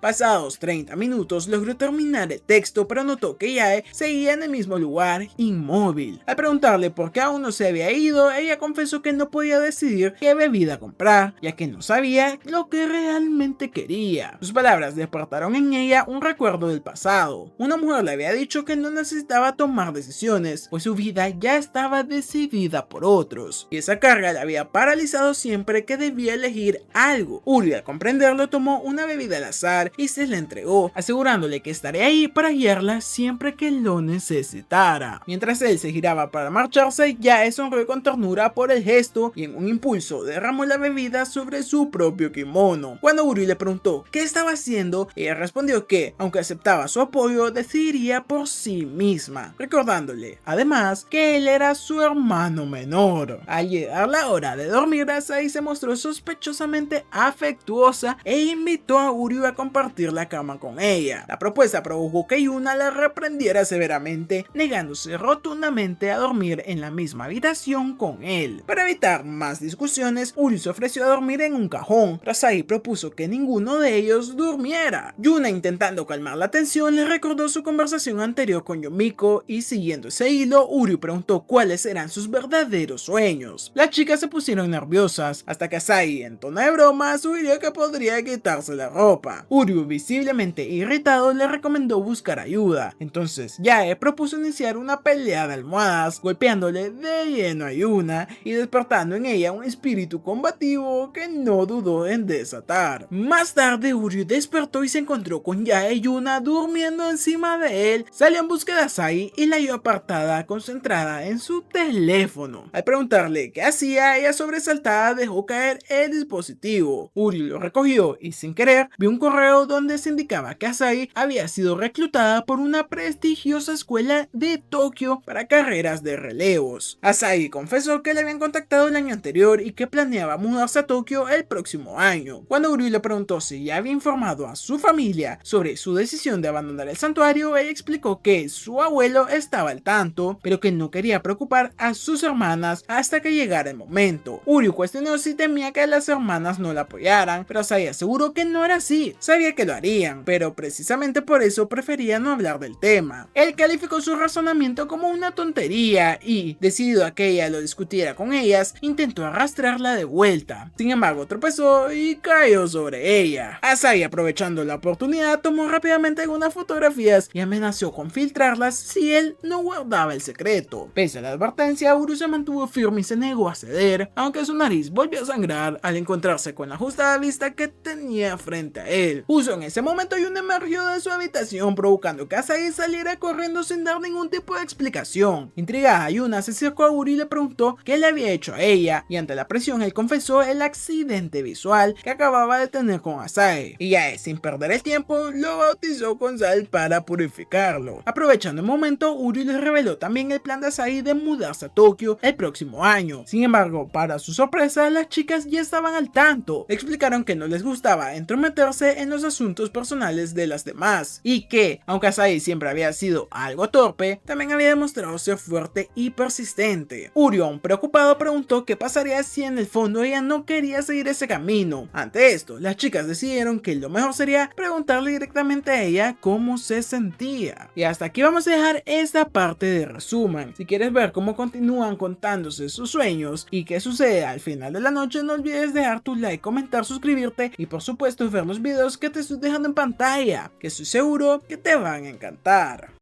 Pasados 30 minutos logró terminar el texto, pero notó que Yae seguía en el mismo lugar, inmóvil. Al preguntarle por qué aún no se había ido, ella confesó que no podía decidir qué bebida comprar, ya que no sabía lo que realmente quería. Sus palabras despertaron en ella un recuerdo del pasado. Una mujer le había dicho que no necesitaba tomar decisiones, pues su vida ya estaba decidida por otros, y esa carga la había paralizado siempre que debía elegir algo. Uryu, al comprenderlo, tomó una bebida al azar y se la entregó, asegurándole que estaría ahí para guiarla siempre que lo necesitara. Mientras él se giraba para marcharse, Yae sonrió con ternura por el gesto y en un impulso derramó la bebida sobre su propio kimono. Cuando Uryu le preguntó qué estaba haciendo, ella respondió que, aunque aceptaba su apoyo, decidiría por sí misma, recordándole además que él era su hermano menor. Al llegar la hora de dormir, Asahi se mostró sospechosamente afectuosa e invitó a Uryu a compartir la cama con ella. La propuesta provocó que Yuna la reprendiera severamente, negándose rotundamente a dormir en la misma habitación con él. Para evitar más discusiones, Uryu se ofreció a dormir en un cajón, pero Asahi propuso que ninguno de ellos durmiera. Yuna, intentando calmar la tensión, le recordó su conversación anterior con Yomiko y, siguiendo ese hilo, Uryu preguntó cuáles eran sus verdaderos sueños. Las chicas se pusieron nerviosas hasta que Asahi, en tono de broma, sugirió sugirió que podría quitarse la ropa. Uryu, visiblemente irritado, le recomendó buscar ayuda. Entonces Yae propuso iniciar una pelea de almohadas, golpeándole de lleno a Yuna y despertando en ella un espíritu combativo que no dudó en desatar. Más tarde Uryu despertó y se encontró con Yae y Yuna durmiendo encima de él. Salió en busca de Asahi y la halló apartada, concentrada en su teléfono. Al preguntarle qué hacía, ella sobresaltada dejó caer el dispositivo. Uryu lo recogió y sin querer vio un correo donde se indicaba que Asahi había sido reclutada por una prestigiosa escuela de Tokio para carreras de relevos. Asahi confesó que le habían contactado el año anterior y que planeaba mudarse a Tokio el próximo año. Cuando Uryu le preguntó si ya había informado a su familia sobre su decisión de abandonar el santuario, ella explicó que su abuelo estaba al tanto, pero que no quería preocupar a sus hermanas hasta que llegara el momento. Uryu cuestionó si temía que las hermanas no la apoyaran, pero Asahi aseguró que no era así, sabía que lo harían, pero precisamente por eso prefería no hablar del tema. Él calificó su razonamiento como una tontería y, decidido a que ella lo discutiera con ellas, intentó arrastrarla de vuelta. Sin embargo, tropezó y cayó sobre ella. Asahi, aprovechando la oportunidad, tomó rápidamente algunas fotografías y amenazó con filtrarlas si él no guardaba el secreto. Pese a la advertencia, Uryu se mantuvo firme y se negó a ceder, aunque su nariz volvió a sangrar al encontrarse con la justa vista que tenía frente a él. Justo en ese momento, Yuna emergió de su habitación, provocando que Asahi saliera corriendo sin dar ningún tipo de explicación. Intrigada, Yuna se acercó a Uryu y le preguntó qué le había hecho a ella, y ante la presión él confesó el accidente visual que acababa de tener con Asahi. Y Yae, sin perder el tiempo, lo bautizó con sal para purificarlo. Aprovechando el momento, Uryu les reveló también el plan de Asahi de mudarse a Tokio el próximo año. Sin embargo, para su sorpresa, las chicas ya estaban al tanto. Explicaron que no les gustaba entrometerse en los asuntos personales de las demás, y que, aunque Asahi siempre había sido algo torpe, también había demostrado ser fuerte y persistente. Uryu, aún preocupado, preguntó qué pasaría si en el fondo ella no quería seguir ese camino. Ante esto, las chicas decidieron que lo mejor sería preguntarle directamente a ella cómo se sentía. Y hasta aquí vamos a dejar esta parte de resumen. Si quieres ver cómo continúan contándose sus sueños y qué sucede al final de la noche, no olvides dejar tu like, comentar, suscribirte y por supuesto ver los videos que te estoy dejando en pantalla, que estoy seguro que te van a encantar.